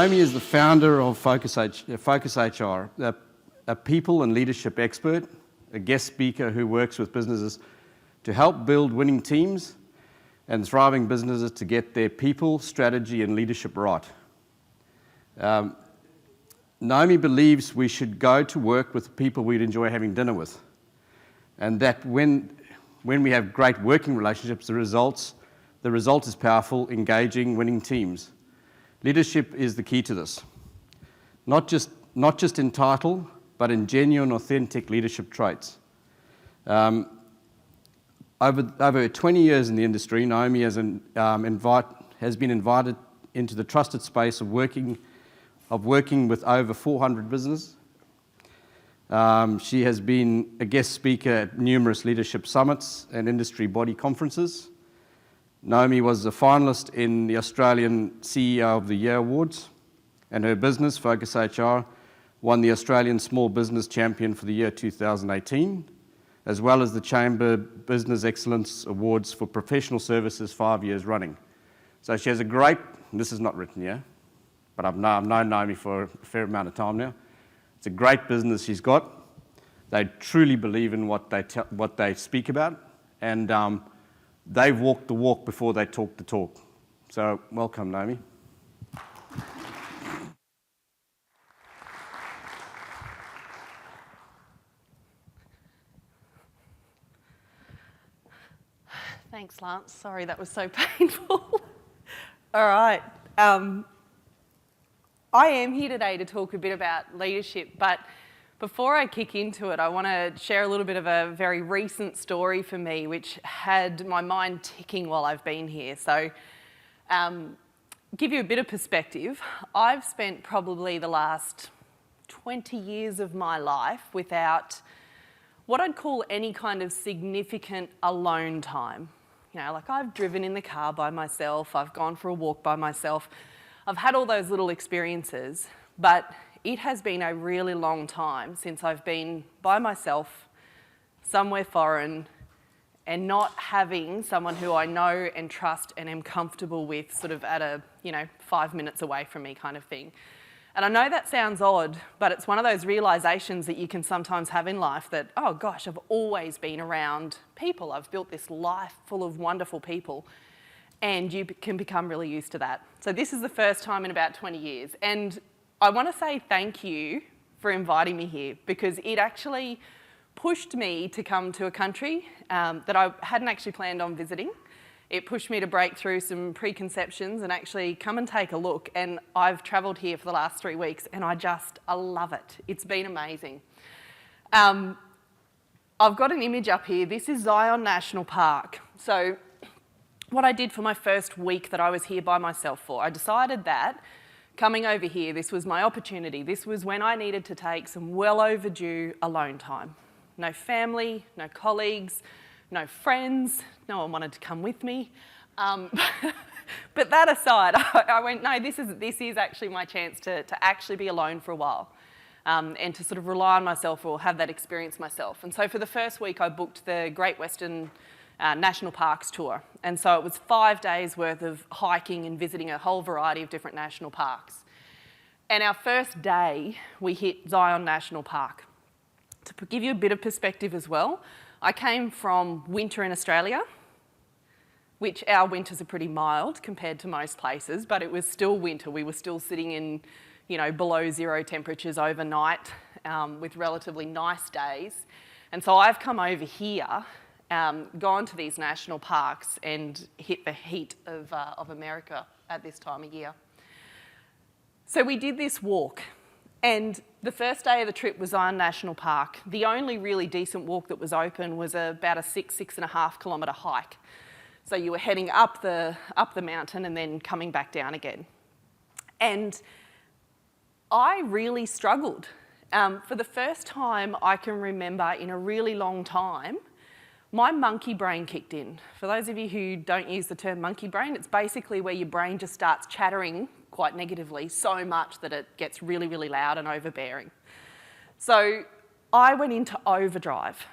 NAOMI is the founder of Focus HR, a people and leadership expert, a guest speaker who works with businesses to help build winning teams and thriving businesses to get their people, strategy, and leadership right. NAOMI believes we should go to work with people we'd enjoy having dinner with, and that when we have great working relationships, the result is powerful, engaging, winning teams. Leadership is the key to this. Not just in title, but in genuine, authentic leadership traits. Over 20 years in the industry, NAOMI has been invited into the trusted space of working with over 400 businesses. She has been a guest speaker at numerous leadership summits and industry body conferences. NAOMI was a finalist in the Australian CEO of the Year Awards, and her business, Focus HR, won the Australian Small Business Champion for the year 2018, as well as the Chamber Business Excellence Awards for Professional Services 5 years running. So she has a great, this is not written here, but I've known NAOMI for a fair amount of time now. It's a great business she's got. They truly believe in what they speak about, and they've walked the walk before they talk the talk. So welcome, NAOMI. Thanks, Lance. Sorry, that was so painful. All right. I am here today to talk a bit about leadership, but before I kick into it, I want to share a little bit of a very recent story for me, which had my mind ticking while I've been here. So, give you a bit of perspective, I've spent probably the last 20 years of my life without what I'd call any kind of significant alone time. You know, like I've driven in the car by myself, I've gone for a walk by myself, I've had all those little experiences, but it has been a really long time since I've been by myself, somewhere foreign, and not having someone who I know and trust and am comfortable with sort of at a, 5 minutes away from me kind of thing. And I know that sounds odd, but it's one of those realizations that you can sometimes have in life that, oh gosh, I've always been around people. I've built this life full of wonderful people, and you can become really used to that. So this is the first time in about 20 years. And I want to say thank you for inviting me here, because it actually pushed me to come to a country that I hadn't actually planned on visiting. It pushed me to break through some preconceptions and actually come and take a look. And I've travelled here for the last 3 weeks, and I love it. It's been amazing. I've got an image up here. This is Zion National Park. So what I did for my first week that I was here by myself for, I decided that coming over here, this was my opportunity. This was when I needed to take some well overdue alone time. No family, no colleagues, no friends, no one wanted to come with me. But that aside, I went, no, this is actually my chance to actually be alone for a while and to sort of rely on myself or have that experience myself. And so for the first week, I booked the Great Western National Parks tour. And so it was 5 days worth of hiking and visiting a whole variety of different national parks. And our first day, we hit Zion National Park. To give you a bit of perspective as well, I came from winter in Australia, which our winters are pretty mild compared to most places, but it was still winter. We were still sitting in, below zero temperatures overnight with relatively nice days. And so I've come over here, gone to these national parks and hit the heat of America at this time of year. So we did this walk. And the first day of the trip was Zion National Park. The only really decent walk that was open was about a 6.5 kilometre hike. So you were heading up the mountain and then coming back down again. And I really struggled. For the first time I can remember in a really long time, my monkey brain kicked in. For those of you who don't use the term monkey brain, it's basically where your brain just starts chattering quite negatively, so much that it gets really, really loud and overbearing. So I went into overdrive.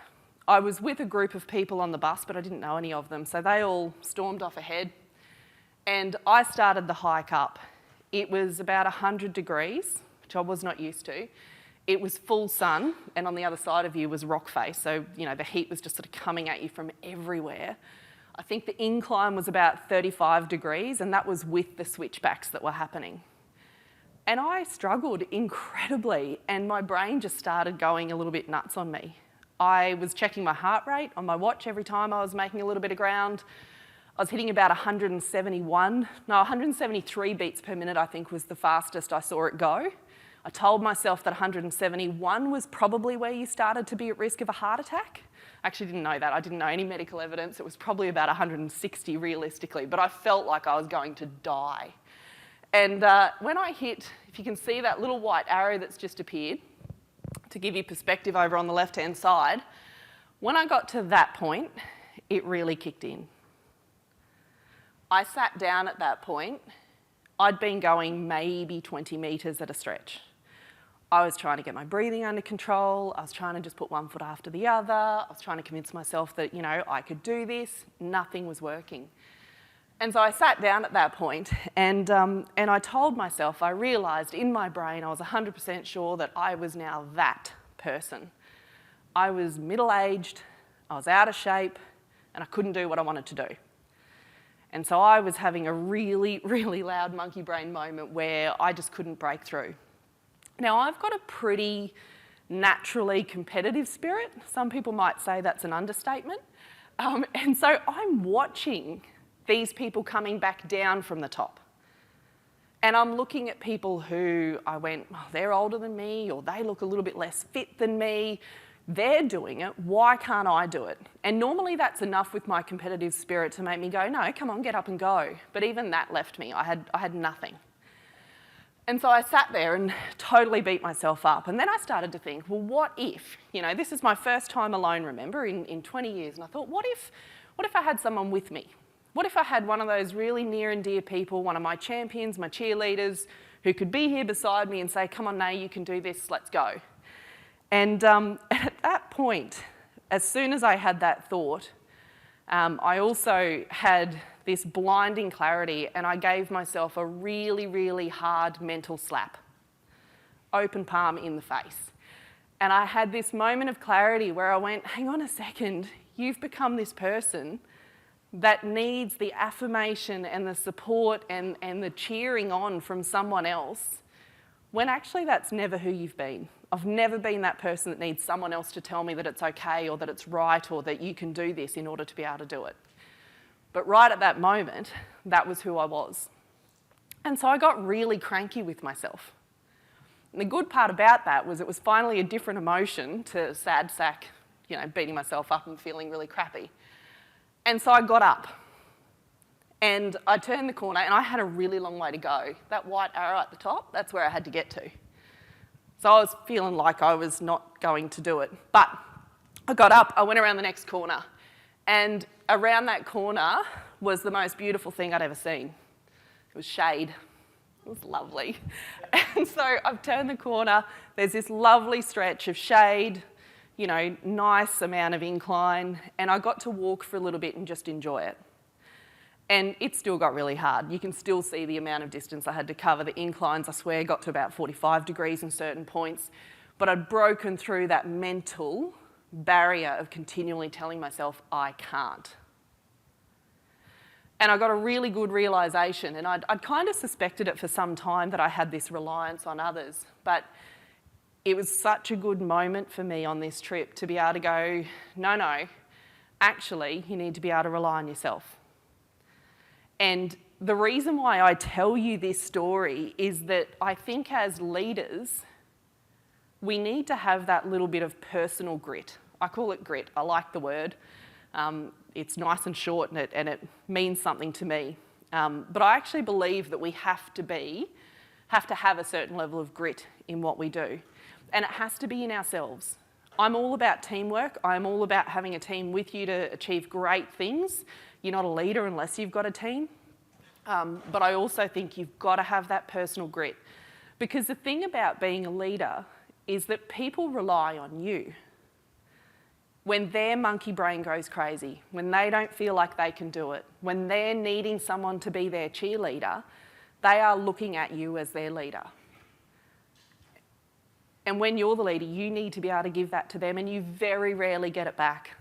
I was with a group of people on the bus, but I didn't know any of them, so they all stormed off ahead, and I started the hike up. It was about 100 degrees, which I was not used to. It was full sun, and on the other side of you was rock face, so the heat was just sort of coming at you from everywhere. I think the incline was about 35 degrees, and that was with the switchbacks that were happening. And I struggled incredibly, and my brain just started going a little bit nuts on me. I was checking my heart rate on my watch every time I was making a little bit of ground. I was hitting about 173 beats per minute, I think, was the fastest I saw it go. I told myself that 171 was probably where you started to be at risk of a heart attack. I actually didn't know that. I didn't know any medical evidence. It was probably about 160 realistically, but I felt like I was going to die. And when I hit, if you can see that little white arrow that's just appeared, to give you perspective over on the left-hand side, when I got to that point, it really kicked in. I sat down at that point. I'd been going maybe 20 metres at a stretch. I was trying to get my breathing under control. I was trying to just put one foot after the other. I was trying to convince myself that, I could do this. Nothing was working. And so I sat down at that point and I told myself, I realised in my brain, I was 100% sure that I was now that person. I was middle-aged, I was out of shape, and I couldn't do what I wanted to do. And so I was having a really, really loud monkey brain moment where I just couldn't break through. Now, I've got a pretty naturally competitive spirit. Some people might say that's an understatement. And so I'm watching these people coming back down from the top. And I'm looking at people who I went, oh, they're older than me, or they look a little bit less fit than me. They're doing it, why can't I do it? And normally that's enough with my competitive spirit to make me go, no, come on, get up and go. But even that left me, I had nothing. And so I sat there and totally beat myself up. And then I started to think, well, what if, this is my first time alone, remember, in 20 years. And I thought, what if I had someone with me? What if I had one of those really near and dear people, one of my champions, my cheerleaders, who could be here beside me and say, come on, Nay, you can do this, let's go. And at that point, as soon as I had that thought, I also had this blinding clarity, and I gave myself a really, really hard mental slap. Open palm in the face. And I had this moment of clarity where I went, hang on a second, you've become this person that needs the affirmation and the support and the cheering on from someone else, when actually that's never who you've been. I've never been that person that needs someone else to tell me that it's okay or that it's right or that you can do this in order to be able to do it. But right at that moment, that was who I was. And so I got really cranky with myself. And the good part about that was it was finally a different emotion to sad sack, beating myself up and feeling really crappy. And so I got up and I turned the corner and I had a really long way to go. That white arrow at the top, that's where I had to get to. So I was feeling like I was not going to do it. But I got up, I went around the next corner, and around that corner was the most beautiful thing I'd ever seen. It was shade. It was lovely. And so I've turned the corner, there's this lovely stretch of shade, nice amount of incline, and I got to walk for a little bit and just enjoy it. And it still got really hard. You can still see the amount of distance I had to cover. The inclines, I swear, got to about 45 degrees in certain points, but I'd broken through that mental barrier of continually telling myself, I can't. And I got a really good realisation, and I'd kind of suspected it for some time that I had this reliance on others, but it was such a good moment for me on this trip to be able to go, no, actually, you need to be able to rely on yourself. And the reason why I tell you this story is that I think as leaders, we need to have that little bit of personal grit. I call it grit. I like the word. It's nice and short and it means something to me. But I actually believe that we have to have a certain level of grit in what we do. And it has to be in ourselves. I'm all about teamwork. I'm all about having a team with you to achieve great things. You're not a leader unless you've got a team. But I also think you've got to have that personal grit. Because the thing about being a leader is that people rely on you. When their monkey brain goes crazy, when they don't feel like they can do it, when they're needing someone to be their cheerleader, They are looking at you as their leader. And when you're the leader, you need to be able to give that to them, and you very rarely get it back.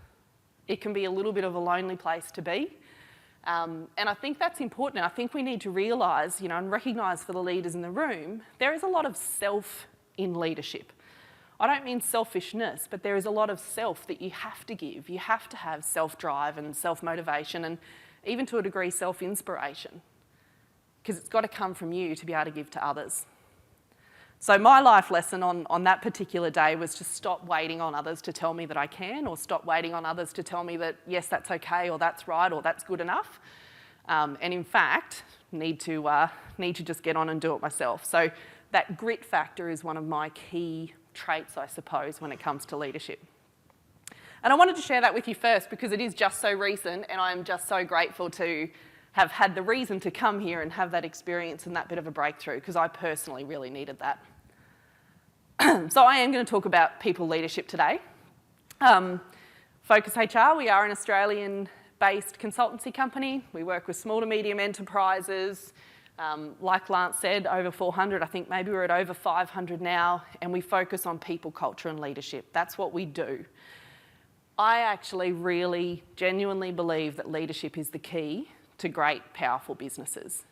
It can be a little bit of a lonely place to be. And I think that's important. I think we need to realise, and recognise for the leaders in the room, there is a lot of self in leadership. I don't mean selfishness, but there is a lot of self that you have to give. You have to have self-drive and self-motivation and even to a degree self-inspiration, because it's got to come from you to be able to give to others. So my life lesson on that particular day was to stop waiting on others to tell me that I can, or stop waiting on others to tell me that, yes, that's okay, or that's right, or that's good enough. And in fact, need to just get on and do it myself. So that grit factor is one of my key traits, I suppose, when it comes to leadership. And I wanted to share that with you first because it is just so recent, and I'm just so grateful to have had the reason to come here and have that experience and that bit of a breakthrough, because I personally really needed that. So I am going to talk about people leadership today. Focus HR, we are an Australian-based consultancy company. We work with small to medium enterprises. Like Lance said, over 400, I think maybe we're at over 500 now, and we focus on people, culture and leadership. That's what we do. I actually really genuinely believe that leadership is the key to great, powerful businesses.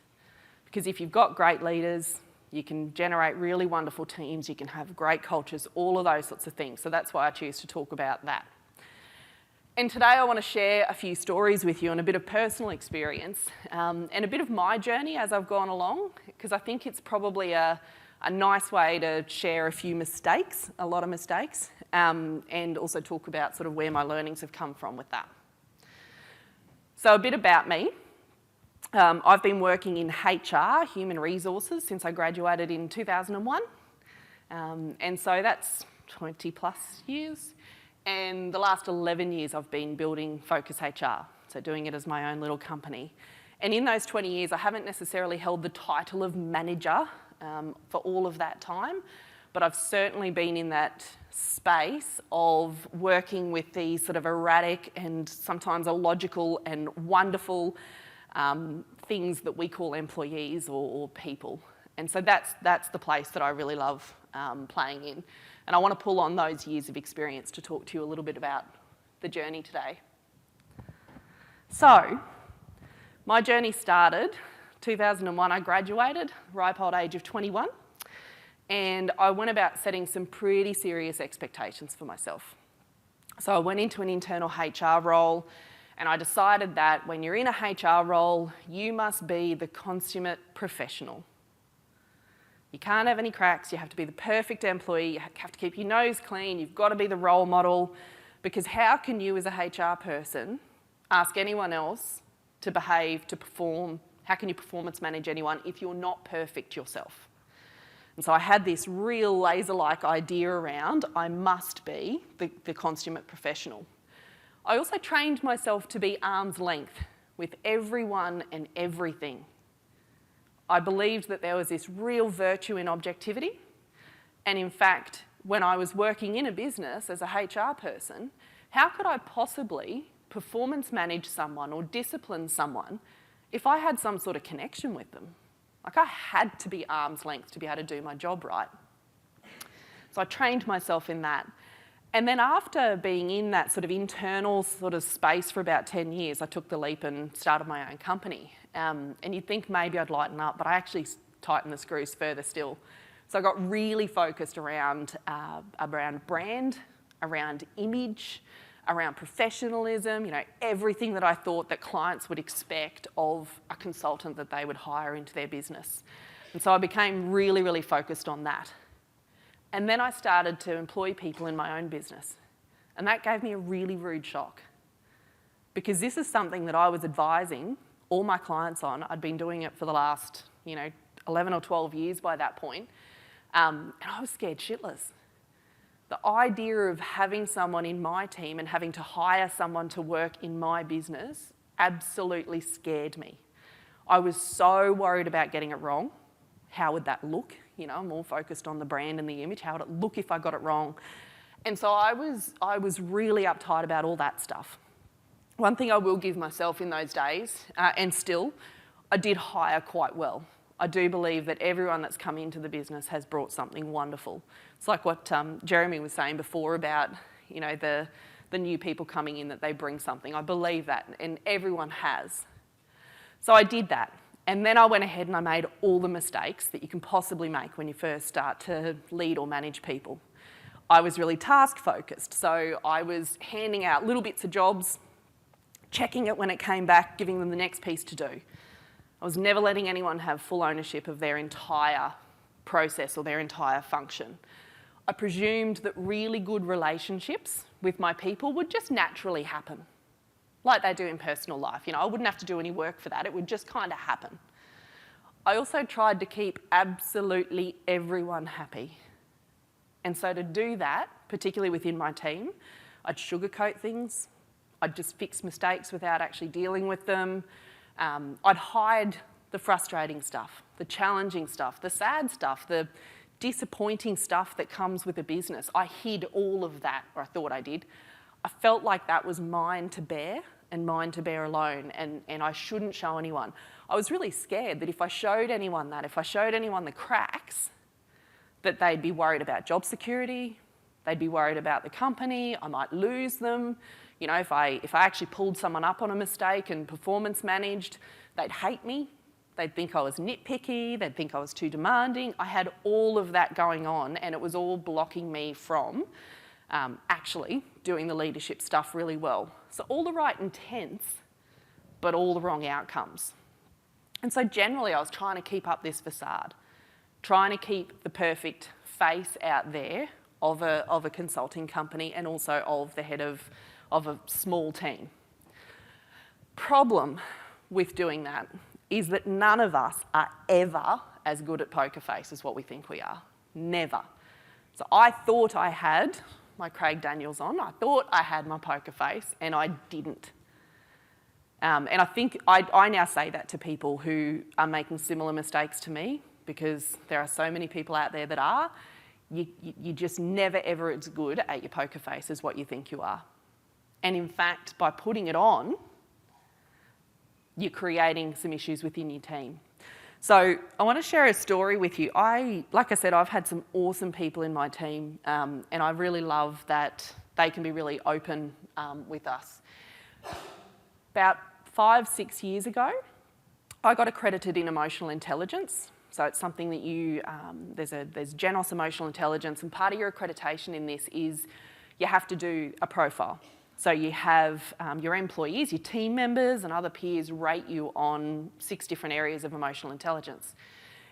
Because if you've got great leaders, you can generate really wonderful teams, you can have great cultures, all of those sorts of things. So that's why I choose to talk about that. And today I want to share a few stories with you and a bit of personal experience and a bit of my journey as I've gone along, because I think it's probably a nice way to share a few mistakes, a lot of mistakes, and also talk about sort of where my learnings have come from with that. So a bit about me. I've been working in HR, human resources, since I graduated in 2001. And so that's 20 plus years. And the last 11 years I've been building Focus HR, so doing it as my own little company. And in those 20 years, I haven't necessarily held the title of manager for all of that time, but I've certainly been in that space of working with these sort of erratic and sometimes illogical and wonderful things that we call employees or people. And so that's the place that I really love playing in. And I want to pull on those years of experience to talk to you a little bit about the journey today. So, my journey started 2001. I graduated, ripe old age of 21, and I went about setting some pretty serious expectations for myself. So I went into an internal HR role, and I decided that when you're in a HR role, you must be the consummate professional. You can't have any cracks, you have to be the perfect employee, you have to keep your nose clean, you've got to be the role model, because how can you as a HR person ask anyone else to behave, to perform, how can you performance manage anyone if you're not perfect yourself? And so I had this real laser-like idea around, I must be the consummate professional. I also trained myself to be arm's length with everyone and everything. I believed that there was this real virtue in objectivity. And in fact, when I was working in a business as a HR person, how could I possibly performance manage someone or discipline someone if I had some sort of connection with them? Like, I had to be arm's length to be able to do my job right. So I trained myself in that. And then after being in that sort of internal sort of space for about 10 years, I took the leap and started my own company. And you'd think maybe I'd lighten up, but I actually tightened the screws further still. So I got really focused around brand, around image, around professionalism, everything that I thought that clients would expect of a consultant that they would hire into their business. And so I became really, really focused on that. And then I started to employ people in my own business. And that gave me a really rude shock, because this is something that I was advising all my clients on. I'd been doing it for the last, 11 or 12 years by that point. And I was scared shitless. The idea of having someone in my team and having to hire someone to work in my business absolutely scared me. I was so worried about getting it wrong. How would that look? I'm more focused on the brand and the image. How would it look if I got it wrong? And so I was really uptight about all that stuff. One thing I will give myself in those days, and still, I did hire quite well. I do believe that everyone that's come into the business has brought something wonderful. It's like what Jeremy was saying before about, you know, the new people coming in, that they bring something. I believe that, and everyone has. So I did that. And then I went ahead and I made all the mistakes that you can possibly make when you first start to lead or manage people. I was really task focused, so I was handing out little bits of jobs, checking it when it came back, giving them the next piece to do. I was never letting anyone have full ownership of their entire process or their entire function. I presumed that really good relationships with my people would just naturally happen, like they do in personal life. You know, I wouldn't have to do any work for that. It would just kind of happen. I also tried to keep absolutely everyone happy. And so to do that, particularly within my team, I'd sugarcoat things. I'd just fix mistakes without actually dealing with them. I'd hide the frustrating stuff, the challenging stuff, the sad stuff, the disappointing stuff that comes with a business. I hid all of that, or I thought I did. I felt like that was mine to bear and mine to bear alone, and I shouldn't show anyone. I was really scared that if I showed anyone that, if I showed anyone the cracks, that they'd be worried about job security, they'd be worried about the company, I might lose them. You know, if I actually pulled someone up on a mistake and performance managed, they'd hate me. They'd think I was nitpicky, they'd think I was too demanding. I had all of that going on, and it was all blocking me from actually doing the leadership stuff really well. So all the right intents, but all the wrong outcomes. And so generally I was trying to keep up this facade, trying to keep the perfect face out there of a consulting company and also of the head of a small team. Problem with doing that is that none of us are ever as good at poker face as what we think we are. Never. So I thought I had my Craig Daniels on. I thought I had my poker face, and I didn't. And I think I now say that to people who are making similar mistakes to me, because there are so many people out there that are. You're just never ever as good at your poker face as what you think you are. And in fact, by putting it on, you're creating some issues within your team. So I want to share a story with you. Like I said, I've had some awesome people in my team, and I really love that they can be really open with us. About 5-6 years ago, I got accredited in emotional intelligence. So it's something that there's Genos Emotional Intelligence, and part of your accreditation in this is you have to do a profile. So you have your employees, your team members and other peers rate you on 6 different areas of emotional intelligence.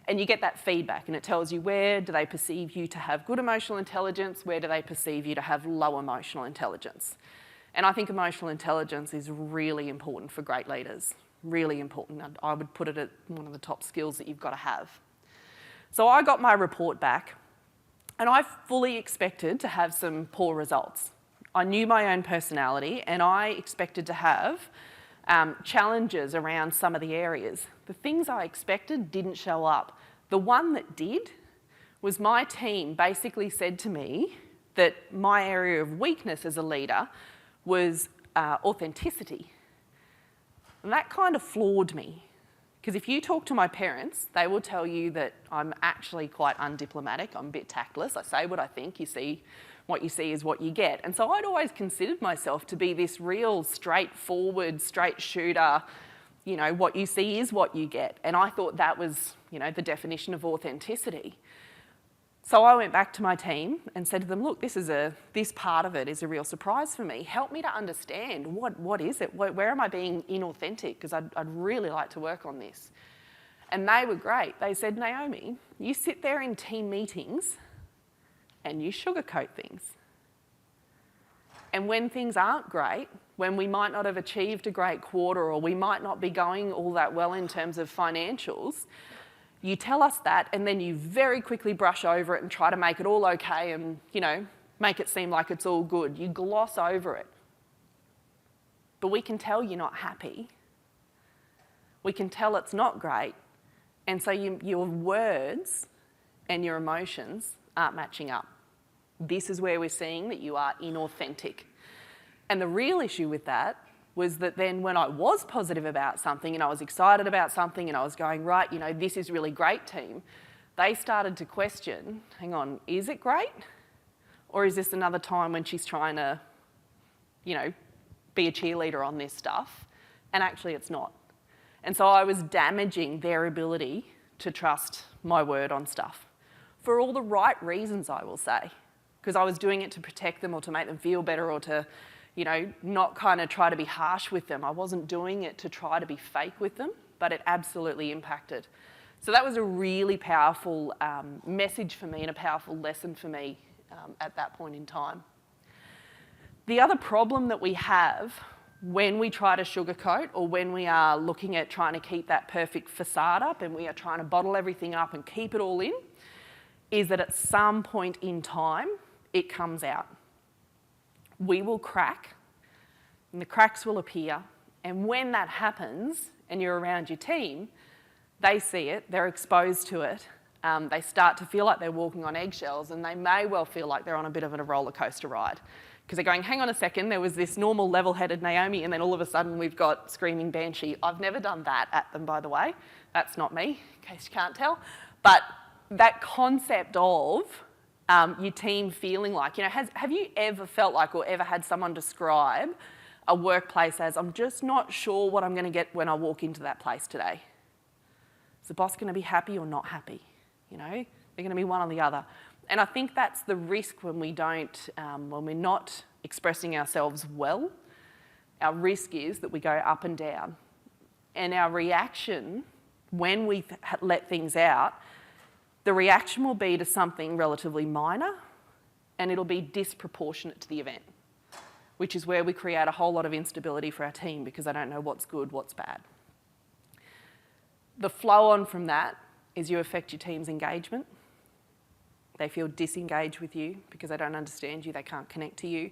And you get that feedback, and it tells you where do they perceive you to have good emotional intelligence, where do they perceive you to have low emotional intelligence. And I think emotional intelligence is really important for great leaders, really important. I would put it at one of the top skills that you've got to have. So I got my report back, and I fully expected to have some poor results. I knew my own personality, and I expected to have challenges around some of the areas. The things I expected didn't show up. The one that did was my team basically said to me that my area of weakness as a leader was authenticity. And that kind of floored me. Because if you talk to my parents, they will tell you that I'm actually quite undiplomatic, I'm a bit tactless, I say what I think, what you see is what you get. And so I'd always considered myself to be this real straightforward, straight shooter, you know, what you see is what you get. And I thought that was, you know, the definition of authenticity. So I went back to my team and said to them, look, this part of it is a real surprise for me. Help me to understand what is it? Where am I being inauthentic? Because I'd really like to work on this. And they were great. They said, Naomi, you sit there in team meetings and you sugarcoat things. And when things aren't great, when we might not have achieved a great quarter or we might not be going all that well in terms of financials, you tell us that and then you very quickly brush over it and try to make it all okay and, you know, make it seem like it's all good. You gloss over it. But we can tell you're not happy. We can tell it's not great. And so your words and your emotions aren't matching up. This is where we're seeing that you are inauthentic. And the real issue with that was that then when I was positive about something and I was excited about something and I was going, right, you know, this is really great, team, they started to question, hang on, is it great? Or is this another time when she's trying to, you know, be a cheerleader on this stuff? And actually it's not. And so I was damaging their ability to trust my word on stuff for all the right reasons, I will say, because I was doing it to protect them or to make them feel better or to, you know, not kind of try to be harsh with them. I wasn't doing it to try to be fake with them, but it absolutely impacted. So that was a really powerful message for me and a powerful lesson for me at that point in time. The other problem that we have when we try to sugarcoat or when we are looking at trying to keep that perfect facade up and we are trying to bottle everything up and keep it all in, is that at some point in time, it comes out. We will crack, and the cracks will appear, and when that happens and you're around your team, they see it, they're exposed to it, they start to feel like they're walking on eggshells, and they may well feel like they're on a bit of a roller coaster ride. Because they're going, hang on a second, there was this normal level-headed Naomi, and then all of a sudden we've got screaming Banshee. I've never done that at them, by the way. That's not me, in case you can't tell. But that concept of your team feeling like, you know, have you ever felt like or ever had someone describe a workplace as, I'm just not sure what I'm going to get when I walk into that place today? Is the boss going to be happy or not happy? You know, they're going to be one or the other. And I think that's the risk when we don't, when we're not expressing ourselves well. Our risk is that we go up and down. And our reaction, when we let things out, the reaction will be to something relatively minor, and it'll be disproportionate to the event, which is where we create a whole lot of instability for our team because they don't know what's good, what's bad. The flow on from that is you affect your team's engagement. They feel disengaged with you because they don't understand you, they can't connect to you.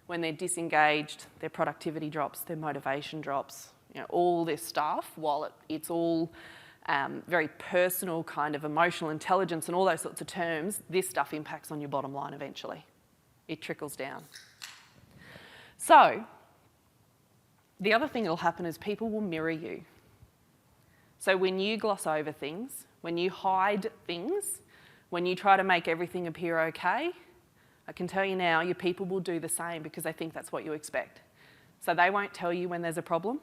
When they're disengaged, their productivity drops, their motivation drops, you know, all this stuff, while it's all very personal kind of emotional intelligence and all those sorts of terms, this stuff impacts on your bottom line eventually. It trickles down. So, the other thing that'll happen is people will mirror you. So when you gloss over things, when you hide things, when you try to make everything appear okay, I can tell you now, your people will do the same because they think that's what you expect. So they won't tell you when there's a problem.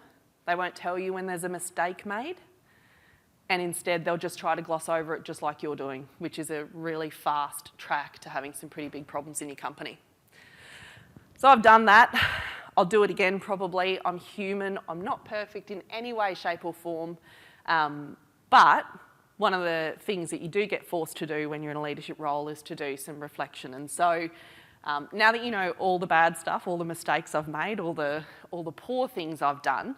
They won't tell you when there's a mistake made. And instead, they'll just try to gloss over it just like you're doing, which is a really fast track to having some pretty big problems in your company. So I've done that. I'll do it again probably. I'm human. I'm not perfect in any way, shape or form. But one of the things that you do get forced to do when you're in a leadership role is to do some reflection. And so now that you know all the bad stuff, all the mistakes I've made, all the poor things I've done,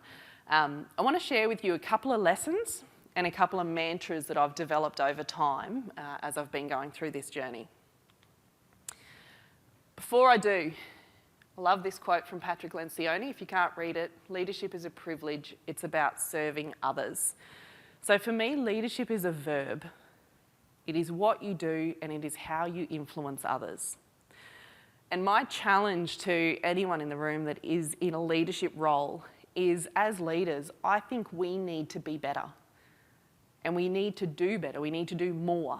I want to share with you a couple of lessons and a couple of mantras that I've developed over time as I've been going through this journey. Before I do, I love this quote from Patrick Lencioni. If you can't read it, leadership is a privilege. It's about serving others. So for me, leadership is a verb. It is what you do and it is how you influence others. And my challenge to anyone in the room that is in a leadership role is, as leaders, I think we need to be better. And we need to do better. We need to do more.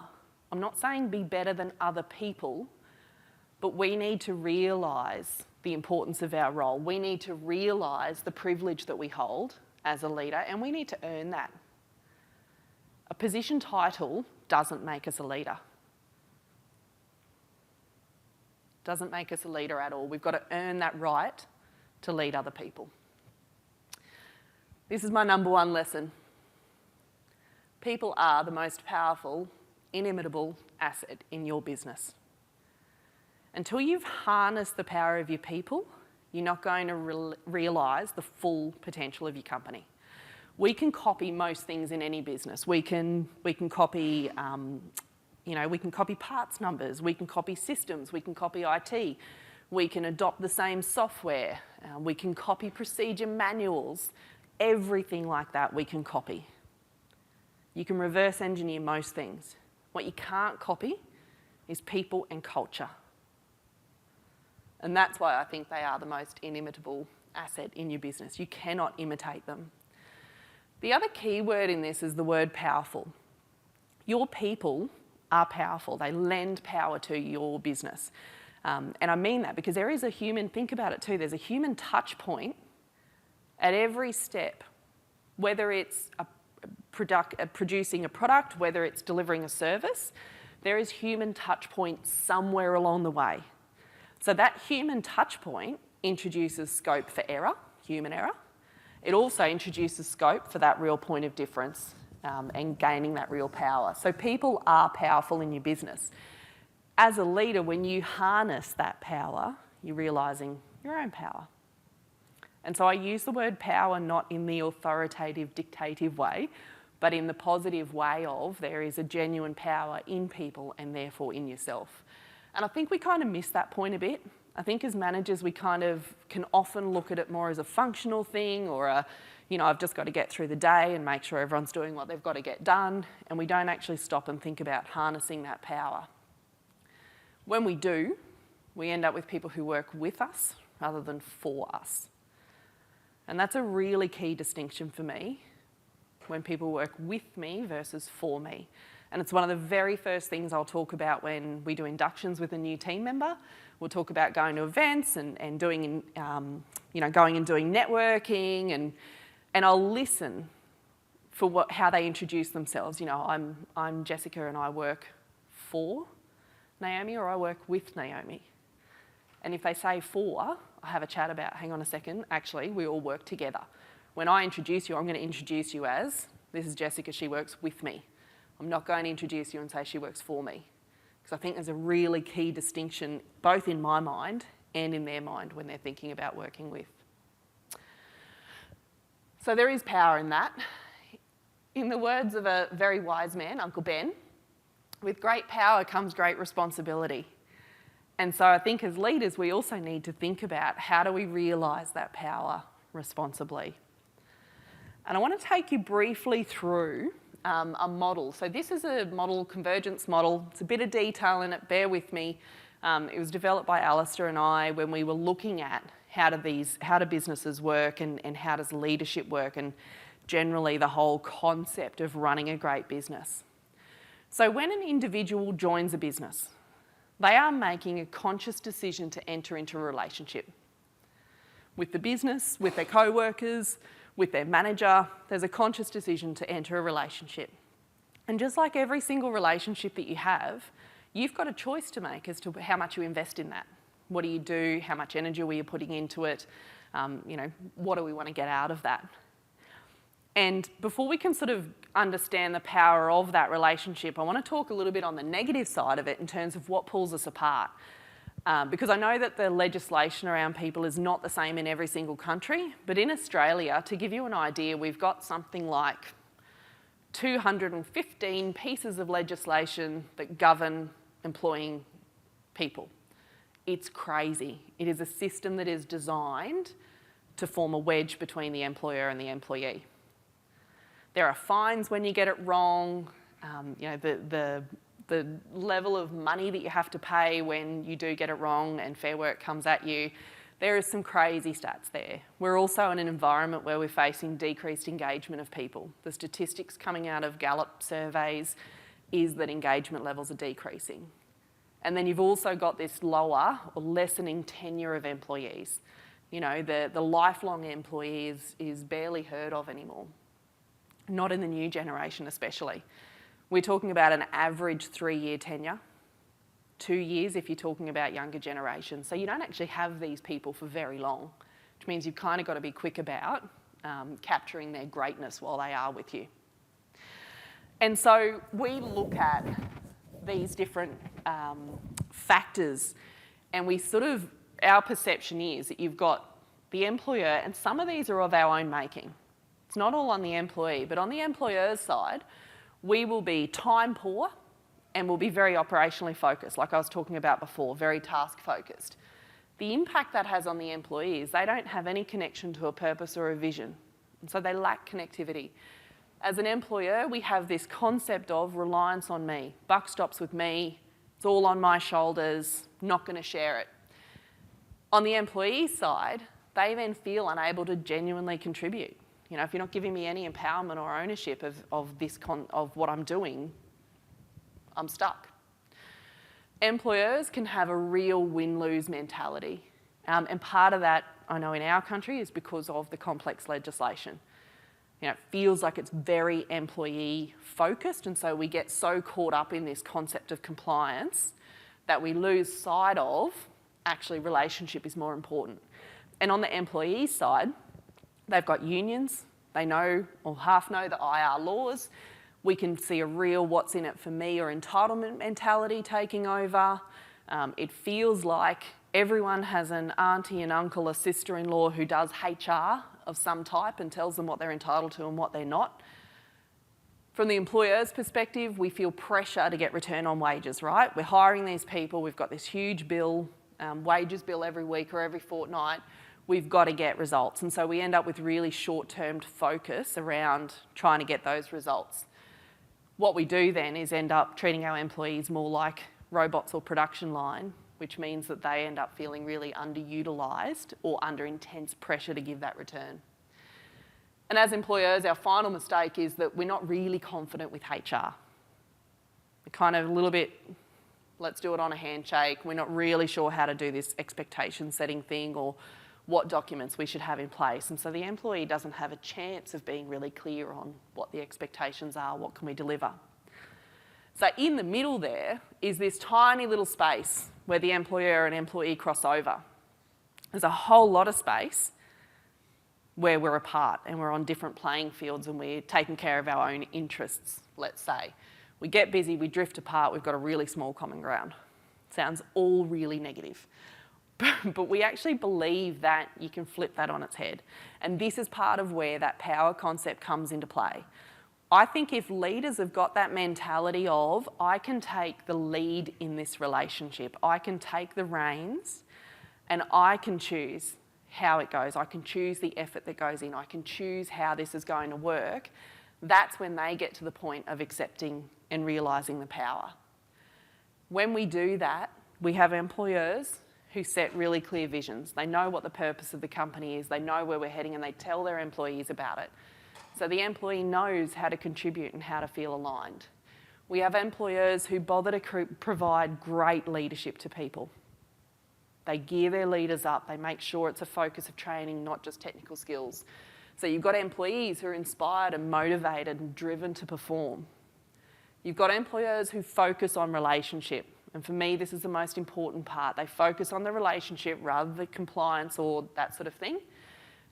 I'm not saying be better than other people, but we need to realise the importance of our role. We need to realise the privilege that we hold as a leader, and we need to earn that. A position title doesn't make us a leader. Doesn't make us a leader at all. We've got to earn that right to lead other people. This is my number one lesson. People are the most powerful, inimitable asset in your business. Until you've harnessed the power of your people, you're not going to realise the full potential of your company. We can copy most things in any business. We can copy, we can copy parts numbers. We can copy systems. We can copy IT. We can adopt the same software. We can copy procedure manuals. Everything like that we can copy. You can reverse engineer most things. What you can't copy is people and culture. And that's why I think they are the most inimitable asset in your business. You cannot imitate them. The other key word in this is the word powerful. Your people are powerful. They lend power to your business. And I mean that because there is a human, think about it too, there's a human touch point at every step, whether it's producing a product, whether it's delivering a service, there is human touch point somewhere along the way. So that human touch point introduces scope for error, human error. It also introduces scope for that real point of difference and gaining that real power. So people are powerful in your business. As a leader, when you harness that power, you're realising your own power. And so I use the word power not in the authoritative, dictative way, but in the positive way of there is a genuine power in people and therefore in yourself. And I think we kind of miss that point a bit. I think as managers, we kind of can often look at it more as a functional thing or I've just got to get through the day and make sure everyone's doing what they've got to get done. And we don't actually stop and think about harnessing that power. When we do, we end up with people who work with us rather than for us. And that's a really key distinction for me, when people work with me versus for me. And it's one of the very first things I'll talk about when we do inductions with a new team member. We'll talk about going to events and doing, going and doing networking, and I'll listen for how they introduce themselves. I'm Jessica and I work for Naomi, or I work with Naomi. And if they say for, I have a chat about, hang on a second, actually, we all work together. When I introduce you, I'm going to introduce you as, this is Jessica, she works with me. I'm not going to introduce you and say she works for me. Because I think there's a really key distinction, both in my mind and in their mind when they're thinking about working with. So there is power in that. In the words of a very wise man, Uncle Ben, with great power comes great responsibility. And so I think as leaders, we also need to think about how do we realise that power responsibly. And I want to take you briefly through a model. So this is a model, convergence model. It's a bit of detail in it, bear with me. It was developed by Alistair and I when we were looking at how do businesses work and how does leadership work, and generally the whole concept of running a great business. So when an individual joins a business, they are making a conscious decision to enter into a relationship with the business, with their co-workers, with their manager. There's a conscious decision to enter a relationship. And just like every single relationship that you have, you've got a choice to make as to how much you invest in that. What do you do? How much energy are you putting into it? What do we want to get out of that? And before we can sort of understand the power of that relationship, I want to talk a little bit on the negative side of it in terms of what pulls us apart. Because I know that the legislation around people is not the same in every single country, but in Australia, to give you an idea, we've got something like 215 pieces of legislation that govern employing people. It's crazy. It is a system that is designed to form a wedge between the employer and the employee. There are fines when you get it wrong. The level of money that you have to pay when you do get it wrong and Fair Work comes at you, there is some crazy stats there. We're also in an environment where we're facing decreased engagement of people. The statistics coming out of Gallup surveys is that engagement levels are decreasing. And then you've also got this lower or lessening tenure of employees. The lifelong employee is barely heard of anymore. Not in the new generation especially. We're talking about an average 3-year tenure, 2 years if you're talking about younger generations. So you don't actually have these people for very long, which means you've kind of got to be quick about capturing their greatness while they are with you. And so we look at these different factors, and our perception is that you've got the employer, and some of these are of our own making. It's not all on the employee, but on the employer's side, we will be time poor and we'll be very operationally focused, like I was talking about before, very task focused. The impact that has on the employees, they don't have any connection to a purpose or a vision, and so they lack connectivity. As an employer, we have this concept of reliance on me. Buck stops with me, it's all on my shoulders, not going to share it. On the employee side, they then feel unable to genuinely contribute. You know, if you're not giving me any empowerment or ownership of what I'm doing, I'm stuck. Employers can have a real win-lose mentality. And part of that, I know in our country, is because of the complex legislation. You know, it feels like it's very employee focused, and so we get so caught up in this concept of compliance that we lose sight of actually relationship is more important. And on the employee side, they've got unions, they know or half know the IR laws. We can see a real what's in it for me or entitlement mentality taking over. It feels like everyone has an auntie and uncle, a sister-in-law who does HR of some type and tells them what they're entitled to and what they're not. From the employer's perspective, we feel pressure to get return on wages, right? We're hiring these people, we've got this huge bill, wages bill every week or every fortnight. We've got to get results. And so we end up with really short-term focus around trying to get those results. What we do then is end up treating our employees more like robots or production line, which means that they end up feeling really underutilised or under intense pressure to give that return. And as employers, our final mistake is that we're not really confident with HR. We're kind of a little bit, let's do it on a handshake. We're not really sure how to do this expectation setting thing or what documents we should have in place. And so the employee doesn't have a chance of being really clear on what the expectations are, what can we deliver. So in the middle there is this tiny little space where the employer and employee cross over. There's a whole lot of space where we're apart and we're on different playing fields and we're taking care of our own interests, let's say. We get busy, we drift apart, we've got a really small common ground. Sounds all really negative. But we actually believe that you can flip that on its head. And this is part of where that power concept comes into play. I think if leaders have got that mentality of, I can take the lead in this relationship, I can take the reins and I can choose how it goes, I can choose the effort that goes in, I can choose how this is going to work, that's when they get to the point of accepting and realising the power. When we do that, we have employers who set really clear visions. They know what the purpose of the company is, they know where we're heading and they tell their employees about it. So the employee knows how to contribute and how to feel aligned. We have employers who bother to provide great leadership to people. They gear their leaders up, they make sure it's a focus of training, not just technical skills. So you've got employees who are inspired and motivated and driven to perform. You've got employers who focus on relationship. And for me, this is the most important part. They focus on the relationship rather than compliance or that sort of thing.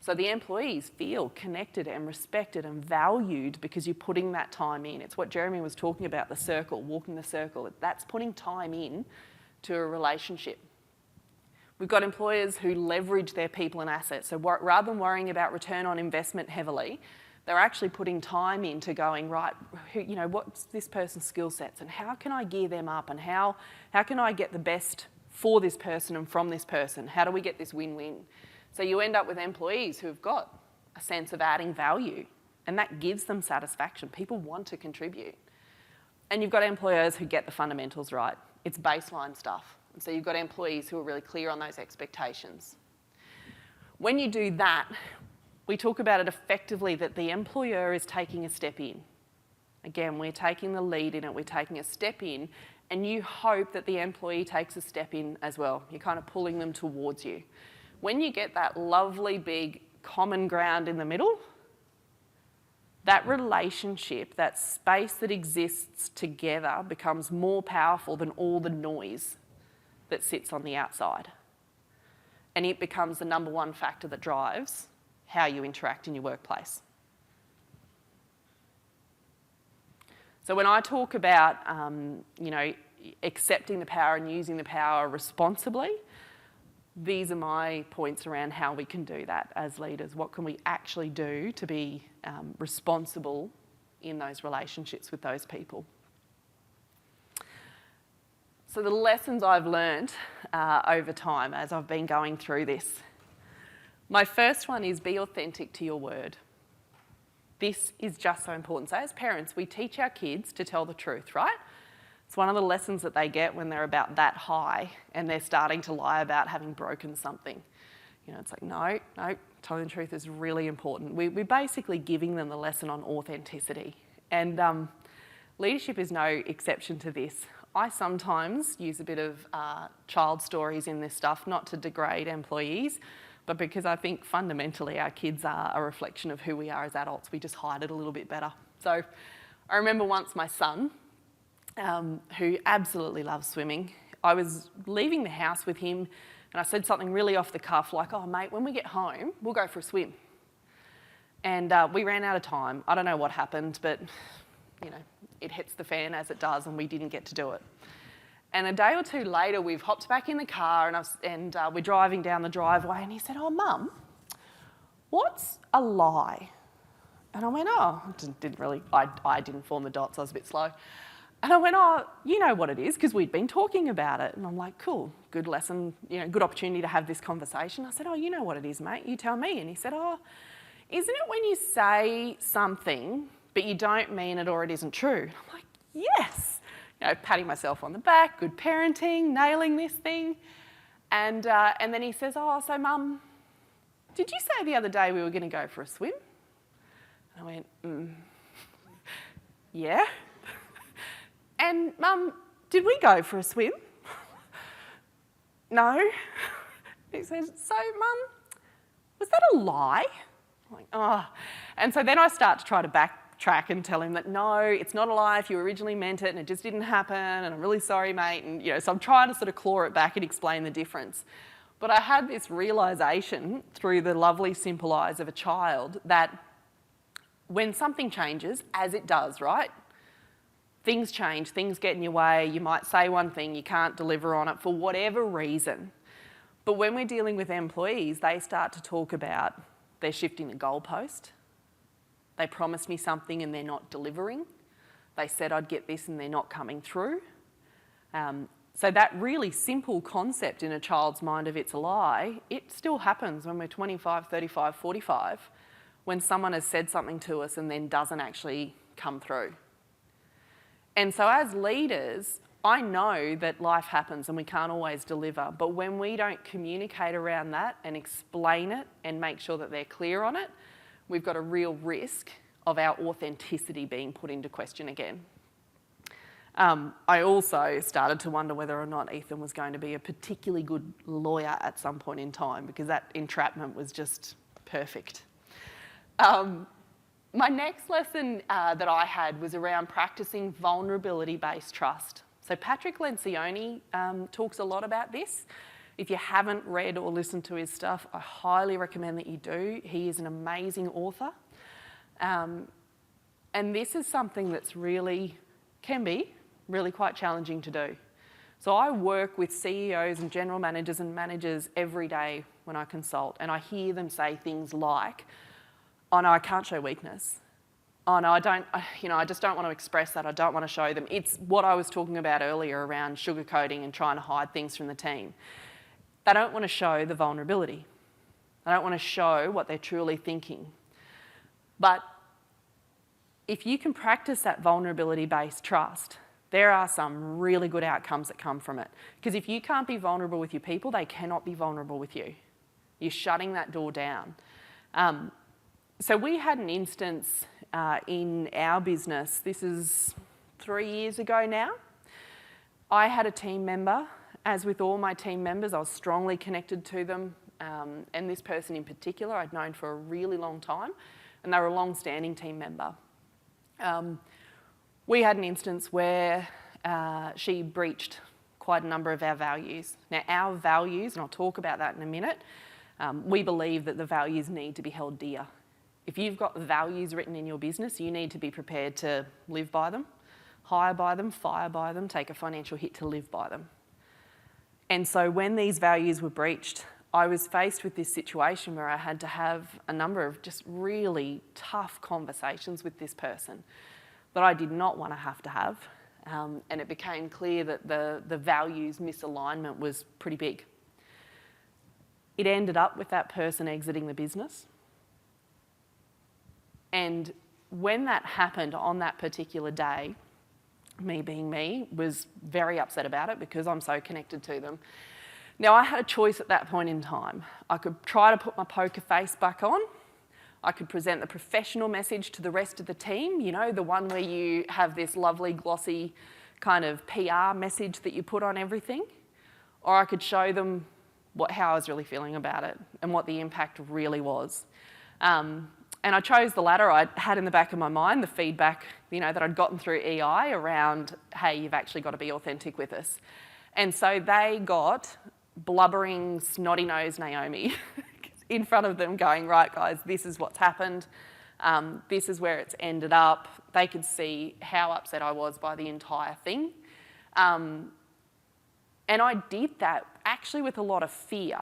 So the employees feel connected and respected and valued because you're putting that time in. It's what Jeremy was talking about, the circle, walking the circle. That's putting time in to a relationship. We've got employers who leverage their people and assets. So rather than worrying about return on investment heavily, they're actually putting time into going, right, you know, what's this person's skill sets and how can I gear them up and how can I get the best for this person and from this person? How do we get this win-win? So you end up with employees who've got a sense of adding value and that gives them satisfaction. People want to contribute. And you've got employers who get the fundamentals right. It's baseline stuff. And so you've got employees who are really clear on those expectations. When you do that, we talk about it effectively that the employer is taking a step in. Again, we're taking the lead in it, we're taking a step in, and you hope that the employee takes a step in as well. You're kind of pulling them towards you. When you get that lovely big common ground in the middle, that relationship, that space that exists together becomes more powerful than all the noise that sits on the outside. And it becomes the number one factor that drives how you interact in your workplace. So when I talk about, you know, accepting the power and using the power responsibly, these are my points around how we can do that as leaders. What can we actually do to be responsible in those relationships with those people? So the lessons I've learned over time as I've been going through this. My first one is be authentic to your word. This is just so important. So as parents, we teach our kids to tell the truth, right? It's one of the lessons that they get when they're about that high and they're starting to lie about having broken something. You know, it's like, no, telling the truth is really important. We're basically giving them the lesson on authenticity. And leadership is no exception to this. I sometimes use a bit of child stories in this stuff, not to degrade employees, but because I think fundamentally our kids are a reflection of who we are as adults. We just hide it a little bit better. So I remember once my son, who absolutely loves swimming, I was leaving the house with him and I said something really off the cuff like, oh mate, when we get home, we'll go for a swim. And we ran out of time. I don't know what happened, but you know, it hits the fan as it does and we didn't get to do it. And a day or two later, we've hopped back in the car and we're driving down the driveway and he said, oh Mum, what's a lie? And I went, oh, I didn't form the dots, I was a bit slow. And I went, oh, you know what it is, because we'd been talking about it. And I'm like, cool, good lesson, you know, good opportunity to have this conversation. I said, oh, you know what it is, mate, you tell me. And he said, oh, isn't it when you say something, but you don't mean it or it isn't true? I'm like, yes. You know, patting myself on the back, good parenting, nailing this thing. And then he says, oh, so Mum, did you say the other day we were going to go for a swim? And I went, yeah. And Mum, did we go for a swim? No. He says, so Mum, was that a lie? I'm like, oh. And so then I start to try to backtrack and tell him that no, it's not a lie if you originally meant it and it just didn't happen and I'm really sorry, mate. And you know, so I'm trying to sort of claw it back and explain the difference. But I had this realisation through the lovely simple eyes of a child that when something changes, as it does, right? Things change, things get in your way, you might say one thing, you can't deliver on it for whatever reason. But when we're dealing with employees, they start to talk about they're shifting the goalpost. They promised me something and they're not delivering. They said I'd get this and they're not coming through. So that really simple concept in a child's mind of it's a lie, it still happens when we're 25, 35, 45, when someone has said something to us and then doesn't actually come through. And so as leaders, I know that life happens and we can't always deliver, but when we don't communicate around that and explain it and make sure that they're clear on it, we've got a real risk of our authenticity being put into question again. I also started to wonder whether or not Ethan was going to be a particularly good lawyer at some point in time because that entrapment was just perfect. My next lesson that I had was around practicing vulnerability-based trust. So Patrick Lencioni talks a lot about this. If you haven't read or listened to his stuff, I highly recommend that you do. He is an amazing author. And this is something that's can be really quite challenging to do. So I work with CEOs and general managers and managers every day when I consult, and I hear them say things like, oh no, I can't show weakness. Oh no, I just don't want to express that. I don't want to show them. It's what I was talking about earlier around sugarcoating and trying to hide things from the team. They don't want to show the vulnerability. They don't want to show what they're truly thinking. But if you can practice that vulnerability-based trust, there are some really good outcomes that come from it. Because if you can't be vulnerable with your people, they cannot be vulnerable with you. You're shutting that door down. So we had an instance in our business, this is 3 years ago now. I had a team member, as with all my team members, I was strongly connected to them, and this person in particular I'd known for a really long time, and they were a long-standing team member. We had an instance where she breached quite a number of our values. Now our values, and I'll talk about that in a minute, we believe that the values need to be held dear. If you've got values written in your business, you need to be prepared to live by them, hire by them, fire by them, take a financial hit to live by them. And so when these values were breached, I was faced with this situation where I had to have a number of just really tough conversations with this person that I did not want to have. And it became clear that the values misalignment was pretty big. It ended up with that person exiting the business. And when that happened on that particular day, me being me, was very upset about it because I'm so connected to them. Now, I had a choice at that point in time. I could try to put my poker face back on. I could present the professional message to the rest of the team, you know, the one where you have this lovely, glossy kind of PR message that you put on everything. Or I could show them how I was really feeling about it and what the impact really was. And I chose the latter. I had in the back of my mind the feedback, you know, that I'd gotten through EI around, hey, you've actually got to be authentic with us. And so they got blubbering, snotty-nosed Naomi in front of them going, right, guys, this is what's happened. This is where it's ended up. They could see how upset I was by the entire thing. And I did that actually with a lot of fear.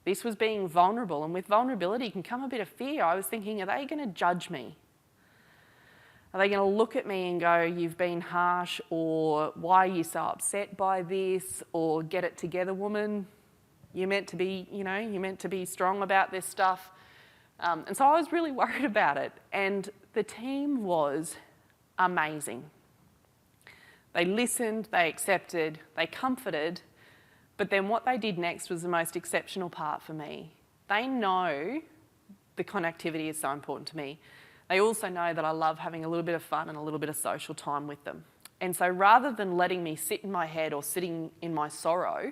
This was being vulnerable, and with vulnerability can come a bit of fear. I was thinking, are they going to judge me? Are they going to look at me and go, you've been harsh, or why are you so upset by this, or get it together, woman? You're meant to be, you know, you're meant to be strong about this stuff. And so I was really worried about it. And the team was amazing. They listened, they accepted, they comforted, but then what they did next was the most exceptional part for me. They know the connectivity is so important to me. They also know that I love having a little bit of fun and a little bit of social time with them. And so rather than letting me sit in my head or sitting in my sorrow,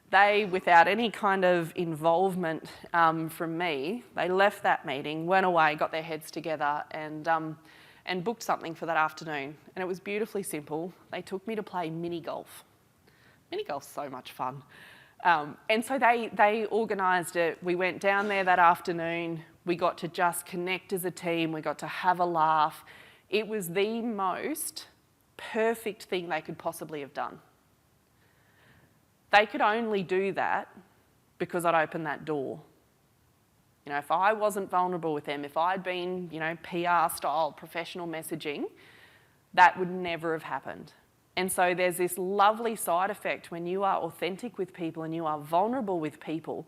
they, without any kind of involvement from me, they left that meeting, went away, got their heads together and booked something for that afternoon. And it was beautifully simple. They took me to play mini golf. Mini golf's so much fun. And so they organised it. We went down there that afternoon. We got to just connect as a team. We got to have a laugh. It was the most perfect thing they could possibly have done. They could only do that because I'd opened that door. You know, if I wasn't vulnerable with them, if I'd been, you know, PR-style professional messaging, that would never have happened. And so there's this lovely side effect when you are authentic with people and you are vulnerable with people.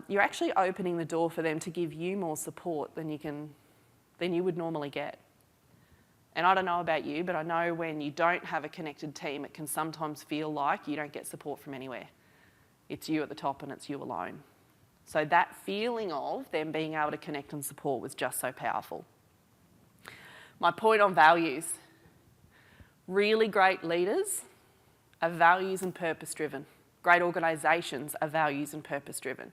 You're actually opening the door for them to give you more support than you would normally get. And I don't know about you, but I know when you don't have a connected team, it can sometimes feel like you don't get support from anywhere. It's you at the top and it's you alone. So that feeling of them being able to connect and support was just so powerful. My point on values. Really great leaders are values and purpose driven. Great organisations are values and purpose driven.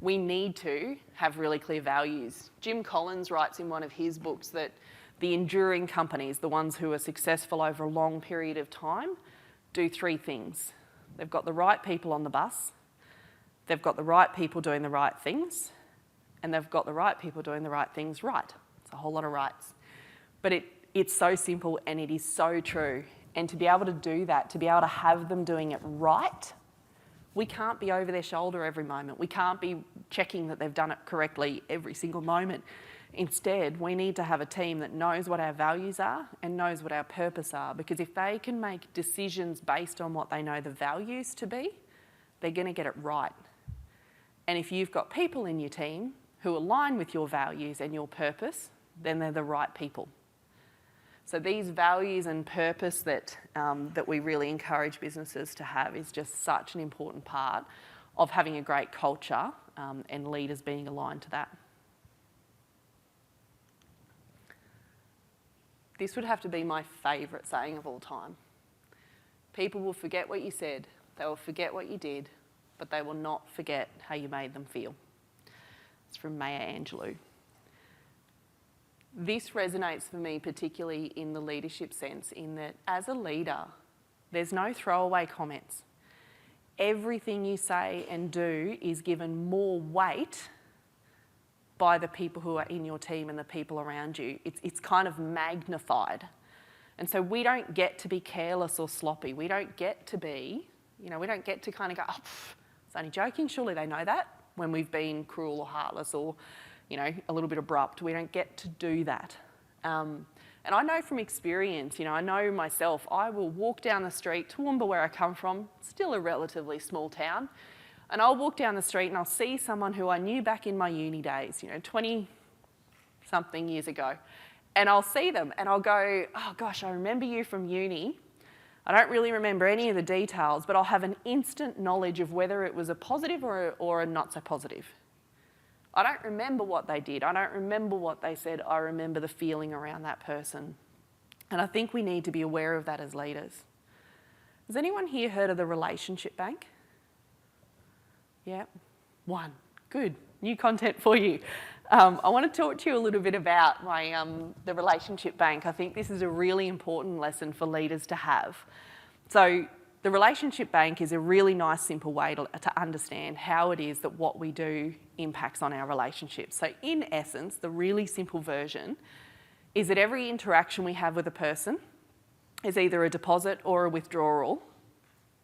We need to have really clear values. Jim Collins writes in one of his books that the enduring companies, the ones who are successful over a long period of time, do three things. They've got the right people on the bus, they've got the right people doing the right things, and they've got the right people doing the right things right. It's a whole lot of rights. But it's so simple and it is so true. And to be able to do that, to be able to have them doing it right, we can't be over their shoulder every moment. We can't be checking that they've done it correctly every single moment. Instead, we need to have a team that knows what our values are and knows what our purpose are, because if they can make decisions based on what they know the values to be, they're going to get it right. And if you've got people in your team who align with your values and your purpose, then they're the right people. So these values and purpose that we really encourage businesses to have is just such an important part of having a great culture and leaders being aligned to that. This would have to be my favourite saying of all time. People will forget what you said, they will forget what you did, but they will not forget how you made them feel. It's from Maya Angelou. This resonates for me particularly in the leadership sense, in that as a leader, there's no throwaway comments. Everything you say and do is given more weight by the people who are in your team and the people around you. It's kind of magnified. And so we don't get to be careless or sloppy. We don't get to be, we don't get to kind of go, oh, it's only joking, surely they know that, when we've been cruel or heartless or, a little bit abrupt. We don't get to do that. And I know from experience, I know myself, I will walk down the street, Toowoomba where I come from, still a relatively small town, and I'll walk down the street and I'll see someone who I knew back in my uni days, 20-something years ago, And I'll see them and I'll go, oh gosh, I remember you from uni. I don't really remember any of the details, but I'll have an instant knowledge of whether it was a positive or a not so positive. I don't remember what they did. I don't remember what they said. I remember the feeling around that person. And I think we need to be aware of that as leaders. Has anyone here heard of the relationship bank? Yeah, one. Good. New content for you. I want to talk to you a little bit about the relationship bank. I think this is a really important lesson for leaders to have. So the relationship bank is a really nice, simple way to understand how it is that what we do impacts on our relationships. So in essence, the really simple version is that every interaction we have with a person is either a deposit or a withdrawal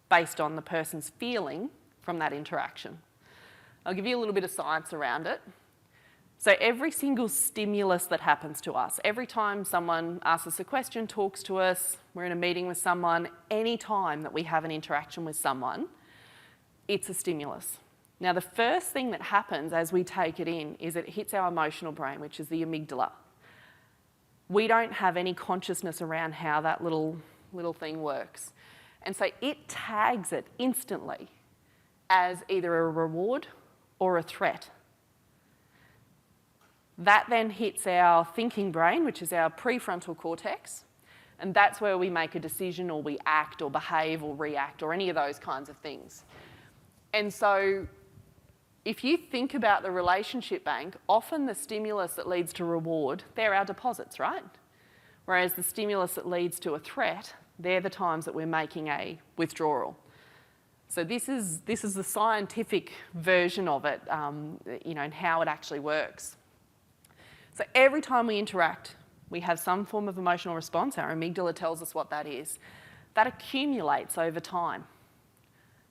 based on the person's feeling from that interaction. I'll give you a little bit of science around it. So every single stimulus that happens to us, every time someone asks us a question, talks to us, we're in a meeting with someone, any time that we have an interaction with someone, it's a stimulus. Now the first thing that happens as we take it in is it hits our emotional brain, which is the amygdala. We don't have any consciousness around how that little thing works. And so it tags it instantly as either a reward or a threat. That then hits our thinking brain, which is our prefrontal cortex, and that's where we make a decision or we act or behave or react or any of those kinds of things. And so if you think about the relationship bank, often the stimulus that leads to reward, they're our deposits, right? Whereas the stimulus that leads to a threat, they're the times that we're making a withdrawal. So this is the scientific version of it, and how it actually works. So every time we interact, we have some form of emotional response. Our amygdala tells us what that is. That accumulates over time.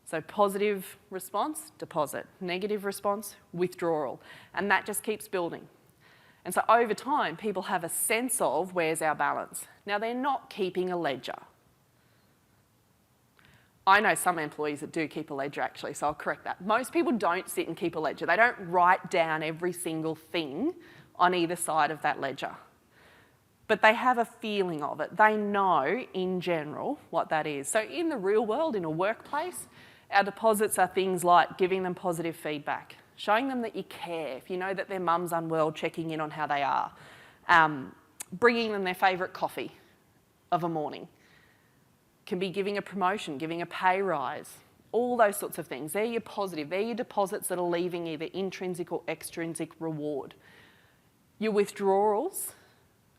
So positive response, deposit. Negative response, withdrawal. And that just keeps building. And so over time, people have a sense of where's our balance. Now, they're not keeping a ledger. I know some employees that do keep a ledger, actually, so I'll correct that. Most people don't sit and keep a ledger. They don't write down every single thing on either side of that ledger. But they have a feeling of it. They know, in general, what that is. So in the real world, in a workplace, our deposits are things like giving them positive feedback, showing them that you care. If you know that their mum's unwell, checking in on how they are, bringing them their favourite coffee of a morning. Can be giving a promotion, giving a pay rise, all those sorts of things. They're your positive. They're your deposits that are leaving either intrinsic or extrinsic reward. Your withdrawals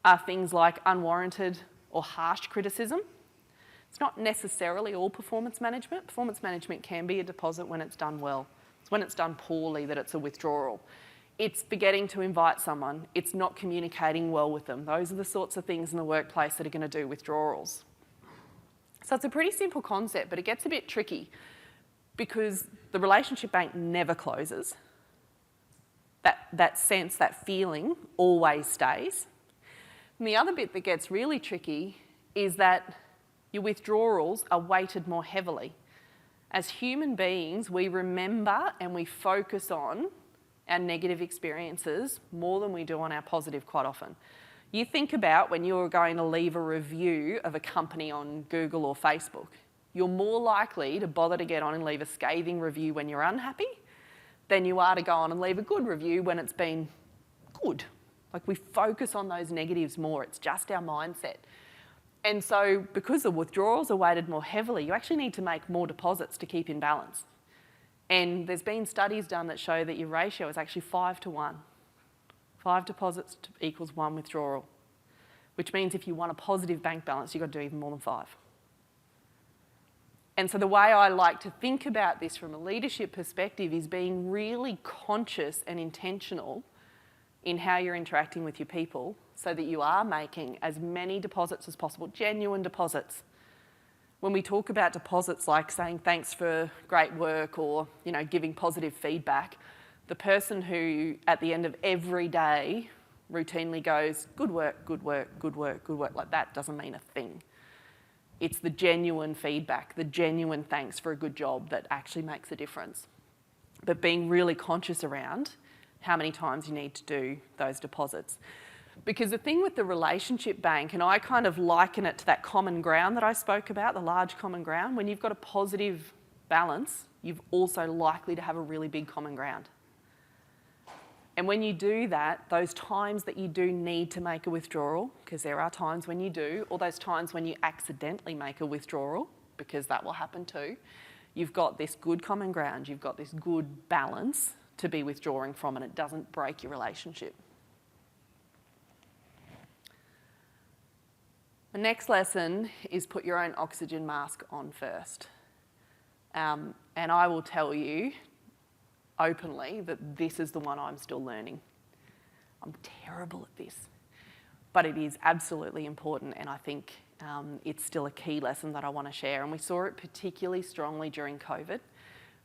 are things like unwarranted or harsh criticism. It's not necessarily all performance management. Performance management can be a deposit when it's done well. It's when it's done poorly that it's a withdrawal. It's forgetting to invite someone. It's not communicating well with them. Those are the sorts of things in the workplace that are going to do withdrawals. So it's a pretty simple concept, but it gets a bit tricky because the relationship bank never closes. That sense, that feeling always stays. And the other bit that gets really tricky is that your withdrawals are weighted more heavily. As human beings, we remember and we focus on our negative experiences more than we do on our positive quite often. You think about when you're going to leave a review of a company on Google or Facebook, you're more likely to bother to get on and leave a scathing review when you're unhappy than you are to go on and leave a good review when it's been good. Like we focus on those negatives more. It's just our mindset. And so because the withdrawals are weighted more heavily, you actually need to make more deposits to keep in balance. And there's been studies done that show that your ratio is actually 5 to 1. 5 deposits equals 1 withdrawal, which means if you want a positive bank balance, you've got to do even more than 5. And so the way I like to think about this from a leadership perspective is being really conscious and intentional in how you're interacting with your people so that you are making as many deposits as possible, genuine deposits. When we talk about deposits like saying thanks for great work or giving positive feedback, the person who at the end of every day routinely goes, good work, good work, good work, good work, like that doesn't mean a thing. It's the genuine feedback, the genuine thanks for a good job that actually makes a difference. But being really conscious around how many times you need to do those deposits. Because the thing with the relationship bank, and I kind of liken it to that common ground that I spoke about, the large common ground, when you've got a positive balance, you've also likely to have a really big common ground. And when you do that, those times that you do need to make a withdrawal, because there are times when you do, or those times when you accidentally make a withdrawal, because that will happen too, you've got this good common ground, you've got this good balance to be withdrawing from, and it doesn't break your relationship. The next lesson is put your own oxygen mask on first. And I will tell you openly that this is the one I'm still learning. I'm terrible at this, but it is absolutely important, and I think it's still a key lesson that I want to share. And we saw it particularly strongly during COVID.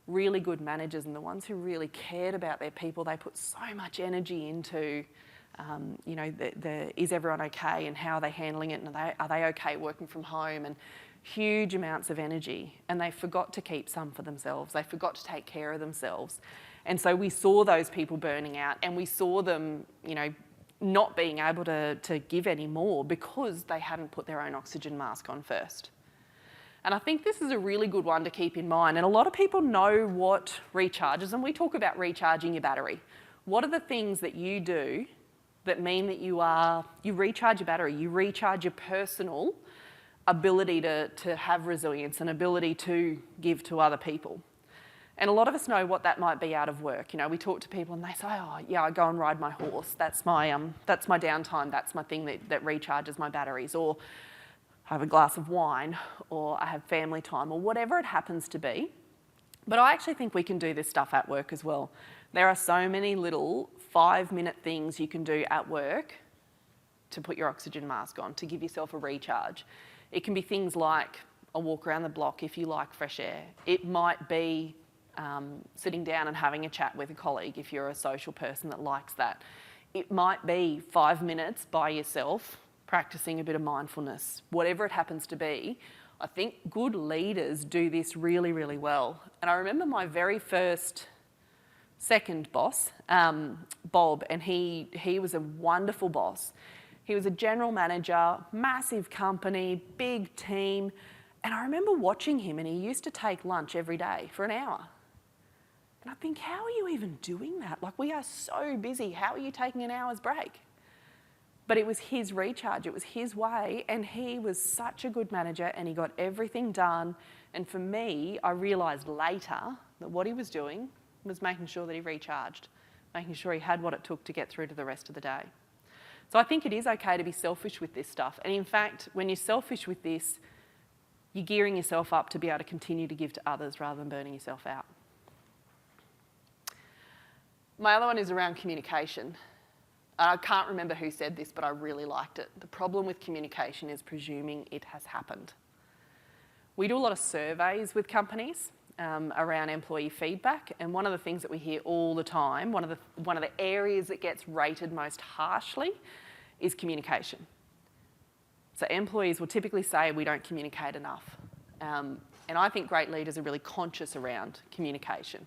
Really good managers and the ones who really cared about their people, they put so much energy into is everyone okay, and how are they handling it, and are they okay working from home, and huge amounts of energy. And they forgot to keep some for themselves. They forgot to take care of themselves. And so we saw those people burning out, and we saw them, not being able to give any more because they hadn't put their own oxygen mask on first. And I think this is a really good one to keep in mind. And a lot of people know what recharges, and we talk about recharging your battery. What are the things that you do that mean that you recharge your battery, you recharge your personal ability to have resilience and ability to give to other people? And a lot of us know what that might be out of work. We talk to people and they say, oh yeah, I go and ride my horse. That's my downtime. That's my thing that recharges my batteries. Or I have a glass of wine, or I have family time, or whatever it happens to be. But I actually think we can do this stuff at work as well. There are so many little 5-minute things you can do at work to put your oxygen mask on, to give yourself a recharge. It can be things like a walk around the block if you like fresh air. It might be sitting down and having a chat with a colleague if you're a social person that likes that. It might be 5 minutes by yourself practicing a bit of mindfulness. Whatever it happens to be, I think good leaders do this really, really well. And I remember my very second boss, Bob, and he was a wonderful boss. He was a general manager, massive company, big team. And I remember watching him, and he used to take lunch every day for an hour. And I think, how are you even doing that? Like, we are so busy. How are you taking an hour's break? But it was his recharge. It was his way. And he was such a good manager, and he got everything done. And for me, I realised later that what he was doing was making sure that he recharged, making sure he had what it took to get through to the rest of the day. So I think it is okay to be selfish with this stuff. And in fact, when you're selfish with this, you're gearing yourself up to be able to continue to give to others rather than burning yourself out. My other one is around communication. I can't remember who said this, but I really liked it. The problem with communication is presuming it has happened. We do a lot of surveys with companies around employee feedback, and one of the things that we hear all the time, one of the areas that gets rated most harshly is communication. So employees will typically say we don't communicate enough. And I think great leaders are really conscious around communication.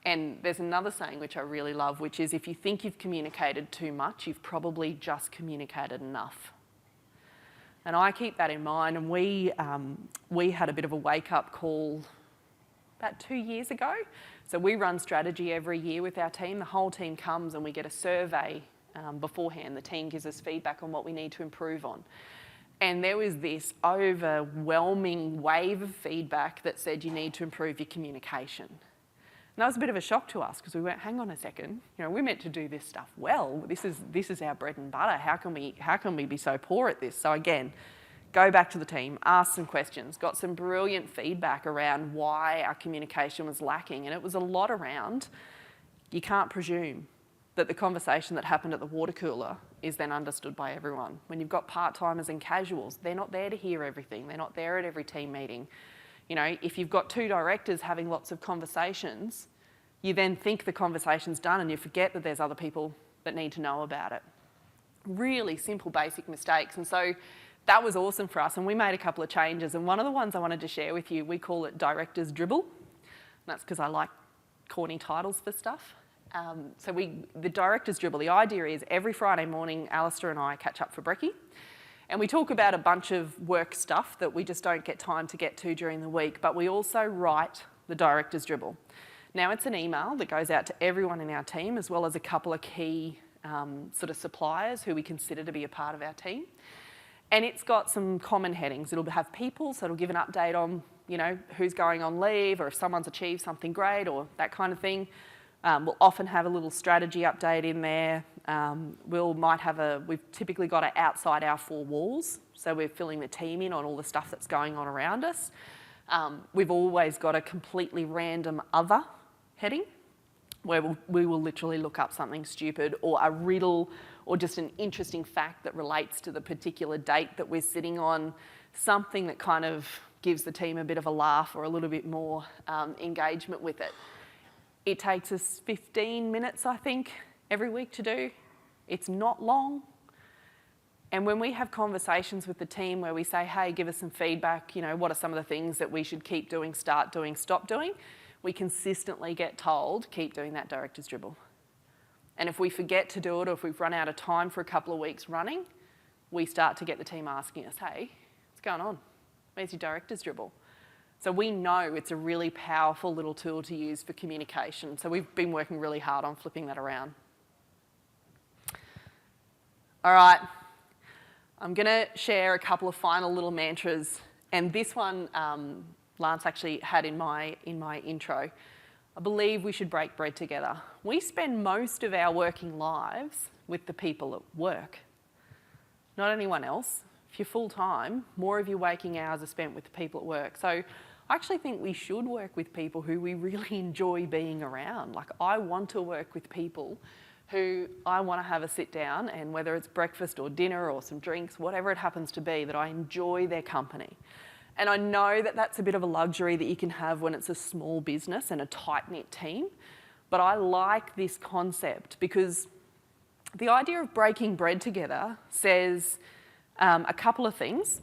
And there's another saying which I really love, which is if you think you've communicated too much, you've probably just communicated enough. And I keep that in mind, and we had a bit of a wake-up call about 2 years ago. So we run strategy every year with our team. The whole team comes and we get a survey beforehand. The team gives us feedback on what we need to improve on. And there was this overwhelming wave of feedback that said you need to improve your communication. And that was a bit of a shock to us because we went, hang on a second, we're meant to do this stuff well. This is our bread and butter. How can we be so poor at this? So again, go back to the team, ask some questions, got some brilliant feedback around why our communication was lacking. And it was a lot around, you can't presume that the conversation that happened at the water cooler is then understood by everyone. When you've got part-timers and casuals, they're not there to hear everything. They're not there at every team meeting. If you've got 2 directors having lots of conversations, you then think the conversation's done and you forget that there's other people that need to know about it. Really simple, basic mistakes. And so that was awesome for us, and we made a couple of changes. And one of the ones I wanted to share with you, we call it Director's Dribble. And that's because I like corny titles for stuff. The director's dribble, the idea is every Friday morning, Alistair and I catch up for brekkie, and we talk about a bunch of work stuff that we just don't get time to get to during the week, but we also write the director's dribble. Now, it's an email that goes out to everyone in our team, as well as a couple of key sort of suppliers who we consider to be a part of our team. And it's got some common headings. It'll have people, so it'll give an update on, you know, who's going on leave or if someone's achieved something great or that kind of thing. We'll often have a little strategy update in there. We've typically got it outside our four walls, so we're filling the team in on all the stuff that's going on around us. We've always got a completely random other heading where we will literally look up something stupid or a riddle or just an interesting fact that relates to the particular date that we're sitting on, something that kind of gives the team a bit of a laugh or a little bit more engagement with it. It takes us 15 minutes, I think, every week to do. It's not long. And when we have conversations with the team where we say, hey, give us some feedback, you know, what are some of the things that we should keep doing, start doing, stop doing, we consistently get told, keep doing that director's dribble. And if we forget to do it or if we've run out of time for a couple of weeks running, we start to get the team asking us, hey, what's going on? Where's your director's dribble? So we know it's a really powerful little tool to use for communication. So we've been working really hard on flipping that around. All right, I'm gonna share a couple of final little mantras. And this one, Lance actually had in my intro. I believe we should break bread together. We spend most of our working lives with the people at work, not anyone else. If you're full-time, more of your waking hours are spent with the people at work. So I actually think we should work with people who we really enjoy being around. Like, I want to work with people who I want to have a sit down, and whether it's breakfast or dinner or some drinks, whatever it happens to be, that I enjoy their company. And I know that that's a bit of a luxury that you can have when it's a small business and a tight-knit team, but I like this concept because the idea of breaking bread together says a couple of things.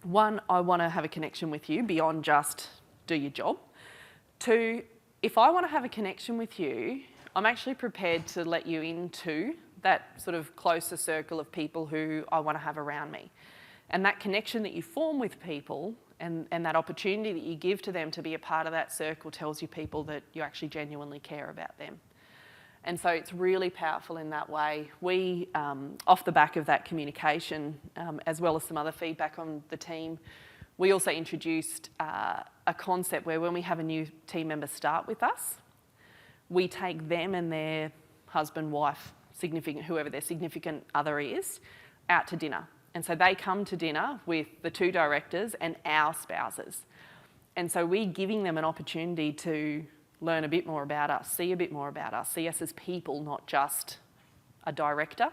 One, I want to have a connection with you beyond just do your job. Two, if I want to have a connection with you, I'm actually prepared to let you into that sort of closer circle of people who I want to have around me. And that connection that you form with people and that opportunity that you give to them to be a part of that circle tells you people that you actually genuinely care about them. And so it's really powerful in that way. We, off the back of that communication, as well as some other feedback on the team, we also introduced a concept where when we have a new team member start with us, we take them and their husband, wife, whoever their significant other is, out to dinner. And so they come to dinner with the two directors and our spouses. And so we're giving them an opportunity to learn a bit more about us, see a bit more about us, see us as people, not just a director.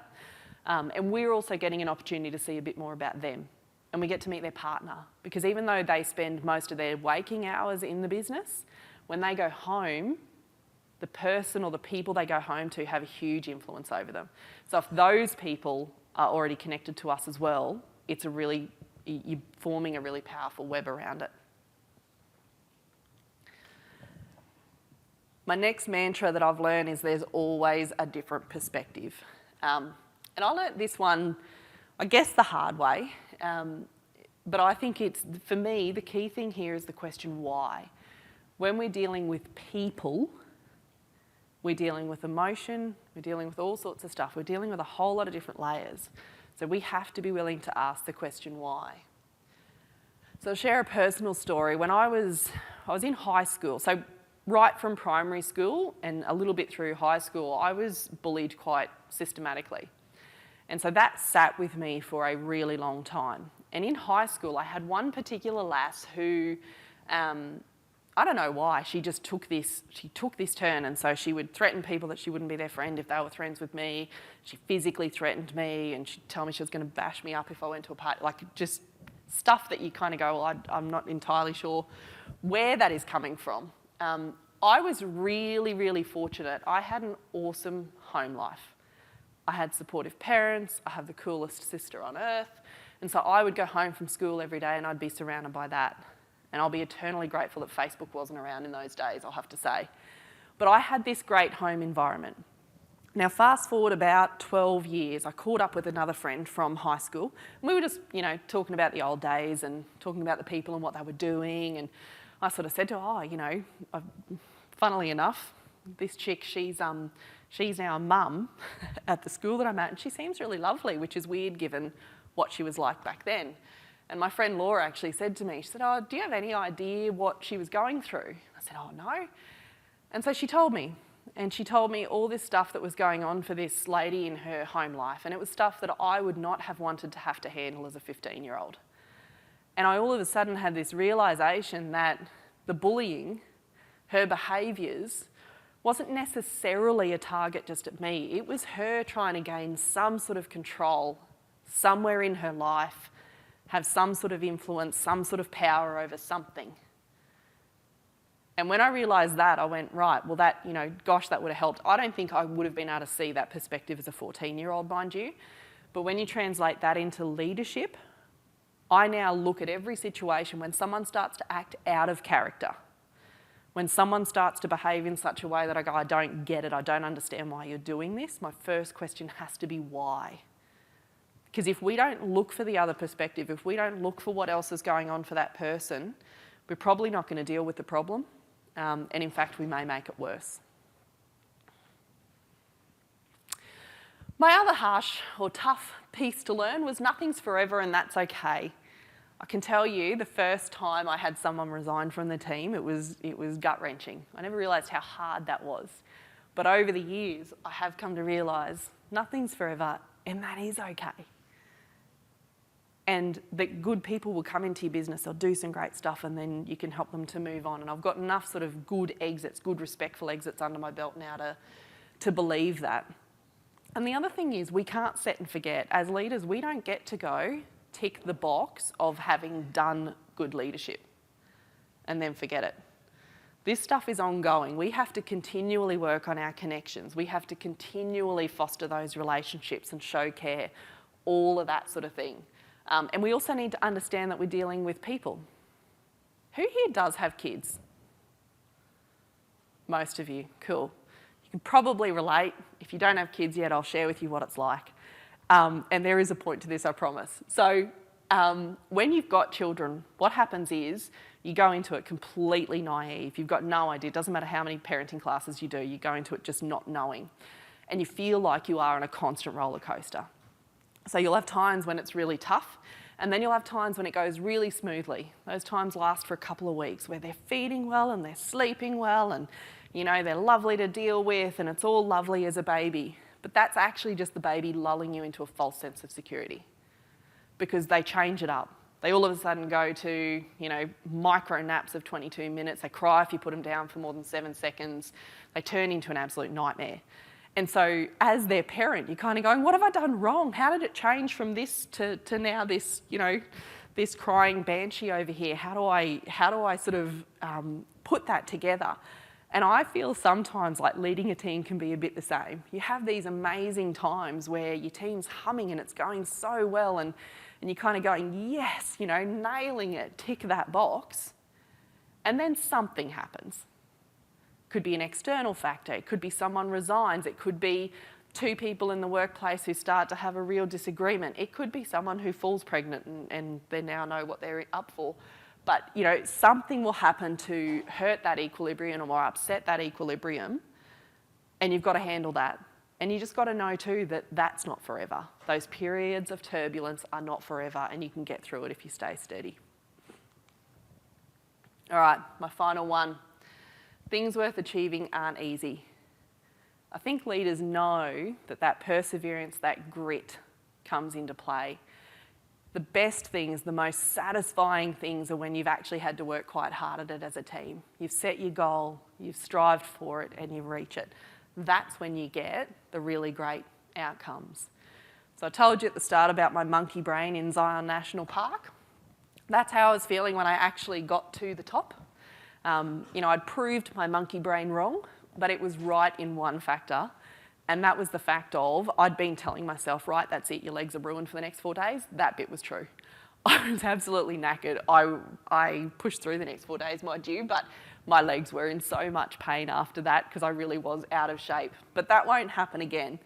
And we're also getting an opportunity to see a bit more about them. And we get to meet their partner, because even though they spend most of their waking hours in the business, when they go home, the person or the people they go home to have a huge influence over them. So if those people are already connected to us as well, you're forming a really powerful web around it. My next mantra that I've learned is there's always a different perspective. And I learnt this one, I guess, the hard way. But I think for me, the key thing here is the question why. When we're dealing with people, we're dealing with emotion, we're dealing with all sorts of stuff. We're dealing with a whole lot of different layers. So we have to be willing to ask the question why. So I'll share a personal story. When I was in high school, so right from primary school and a little bit through high school, I was bullied quite systematically. And so that sat with me for a really long time. And in high school, I had one particular lass who, I don't know why, she took this turn, and so she would threaten people that she wouldn't be their friend if they were friends with me. She physically threatened me, and she'd tell me she was going to bash me up if I went to a party, like just stuff that you kind of go, well, I'm not entirely sure where that is coming from. I was really, really fortunate. I had an awesome home life. I had supportive parents, I have the coolest sister on earth, and so I would go home from school every day and I'd be surrounded by that. And I'll be eternally grateful that Facebook wasn't around in those days, I'll have to say. But I had this great home environment. Now, fast forward about 12 years, I caught up with another friend from high school. And we were just, talking about the old days and talking about the people and what they were doing. And I sort of said to her, funnily enough, this chick, she's our mum at the school that I'm at, and she seems really lovely, which is weird given what she was like back then. And my friend Laura actually said to me, she said, "Oh, do you have any idea what she was going through?" I said, "Oh, no." And so she told me. And she told me all this stuff that was going on for this lady in her home life. And it was stuff that I would not have wanted to have to handle as a 15-year-old. And I all of a sudden had this realisation that the bullying, her behaviours, wasn't necessarily a target just at me. It was her trying to gain some sort of control somewhere in her life, have some sort of influence, some sort of power over something. And when I realised that, I went, right, well that, gosh, that would have helped. I don't think I would have been able to see that perspective as a 14-year-old, mind you. But when you translate that into leadership, I now look at every situation when someone starts to act out of character, when someone starts to behave in such a way that I go, I don't get it, I don't understand why you're doing this, my first question has to be why. Because if we don't look for the other perspective, if we don't look for what else is going on for that person, we're probably not going to deal with the problem. And in fact, we may make it worse. My other harsh or tough piece to learn was nothing's forever and that's okay. I can tell you the first time I had someone resign from the team, it was gut-wrenching. I never realised how hard that was. But over the years, I have come to realise nothing's forever and that is okay. And that good people will come into your business, they'll do some great stuff and then you can help them to move on. And I've got enough sort of good exits, good respectful exits under my belt now to believe that. And the other thing is we can't set and forget. As leaders, we don't get to go tick the box of having done good leadership and then forget it. This stuff is ongoing. We have to continually work on our connections. We have to continually foster those relationships and show care, all of that sort of thing. And we also need to understand that we're dealing with people. Who here does have kids? Most of you, cool. You can probably relate. If you don't have kids yet, I'll share with you what it's like. And there is a point to this, I promise. So when you've got children, what happens is you go into it completely naive. You've got no idea. It doesn't matter how many parenting classes you do, you go into it just not knowing. And you feel like you are on a constant roller coaster. So you'll have times when it's really tough, and then you'll have times when it goes really smoothly. Those times last for a couple of weeks where they're feeding well and they're sleeping well and, they're lovely to deal with and it's all lovely as a baby. But that's actually just the baby lulling you into a false sense of security because they change it up. They all of a sudden go to, micro naps of 22 minutes. They cry if you put them down for more than 7 seconds. They turn into an absolute nightmare. And so as their parent, you're kind of going, what have I done wrong? How did it change from this to now this, this crying banshee over here? How do I sort of put that together? And I feel sometimes like leading a team can be a bit the same. You have these amazing times where your team's humming and it's going so well and you're kind of going, yes, nailing it, tick that box. And then something happens. Could be an external factor, it could be someone resigns, it could be two people in the workplace who start to have a real disagreement, it could be someone who falls pregnant and they now know what they're up for. But something will happen to hurt that equilibrium or upset that equilibrium, and you've got to handle that. And you just got to know too that that's not forever. Those periods of turbulence are not forever and you can get through it if you stay steady. All right, my final one. Things worth achieving aren't easy. I think leaders know that perseverance, that grit comes into play. The best things, the most satisfying things are when you've actually had to work quite hard at it as a team. You've set your goal, you've strived for it and you reach it. That's when you get the really great outcomes. So I told you at the start about my monkey brain in Zion National Park. That's how I was feeling when I actually got to the top. I'd proved my monkey brain wrong, but it was right in one factor, and that was the fact of I'd been telling myself, right, that's it, your legs are ruined for the next 4 days. That bit was true. I was absolutely knackered. I pushed through the next 4 days, mind you, but my legs were in so much pain after that because I really was out of shape. But that won't happen again.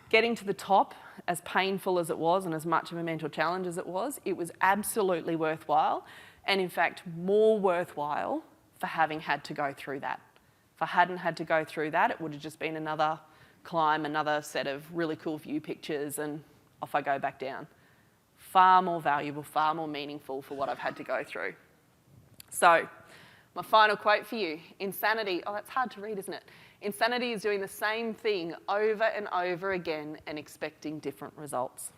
Getting to the top, as painful as it was and as much of a mental challenge as it was absolutely worthwhile, and in fact more worthwhile for having had to go through that. If I hadn't had to go through that, it would have just been another climb, another set of really cool view pictures, and off I go back down. Far more valuable, far more meaningful for what I've had to go through. So, my final quote for you, insanity, oh that's hard to read, isn't it? Insanity is doing the same thing over and over again and expecting different results.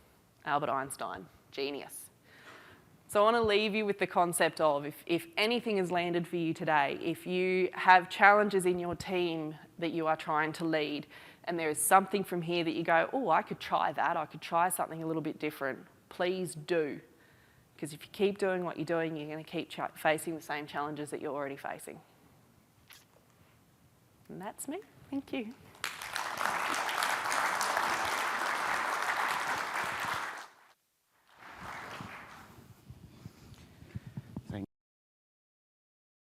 Albert Einstein, genius. So I want to leave you with the concept of, if anything has landed for you today, if you have challenges in your team that you are trying to lead, and there is something from here that you go, oh, I could try that, I could try something a little bit different, please do. Because if you keep doing what you're doing, you're going to keep facing the same challenges that you're already facing. And that's me. Thank you.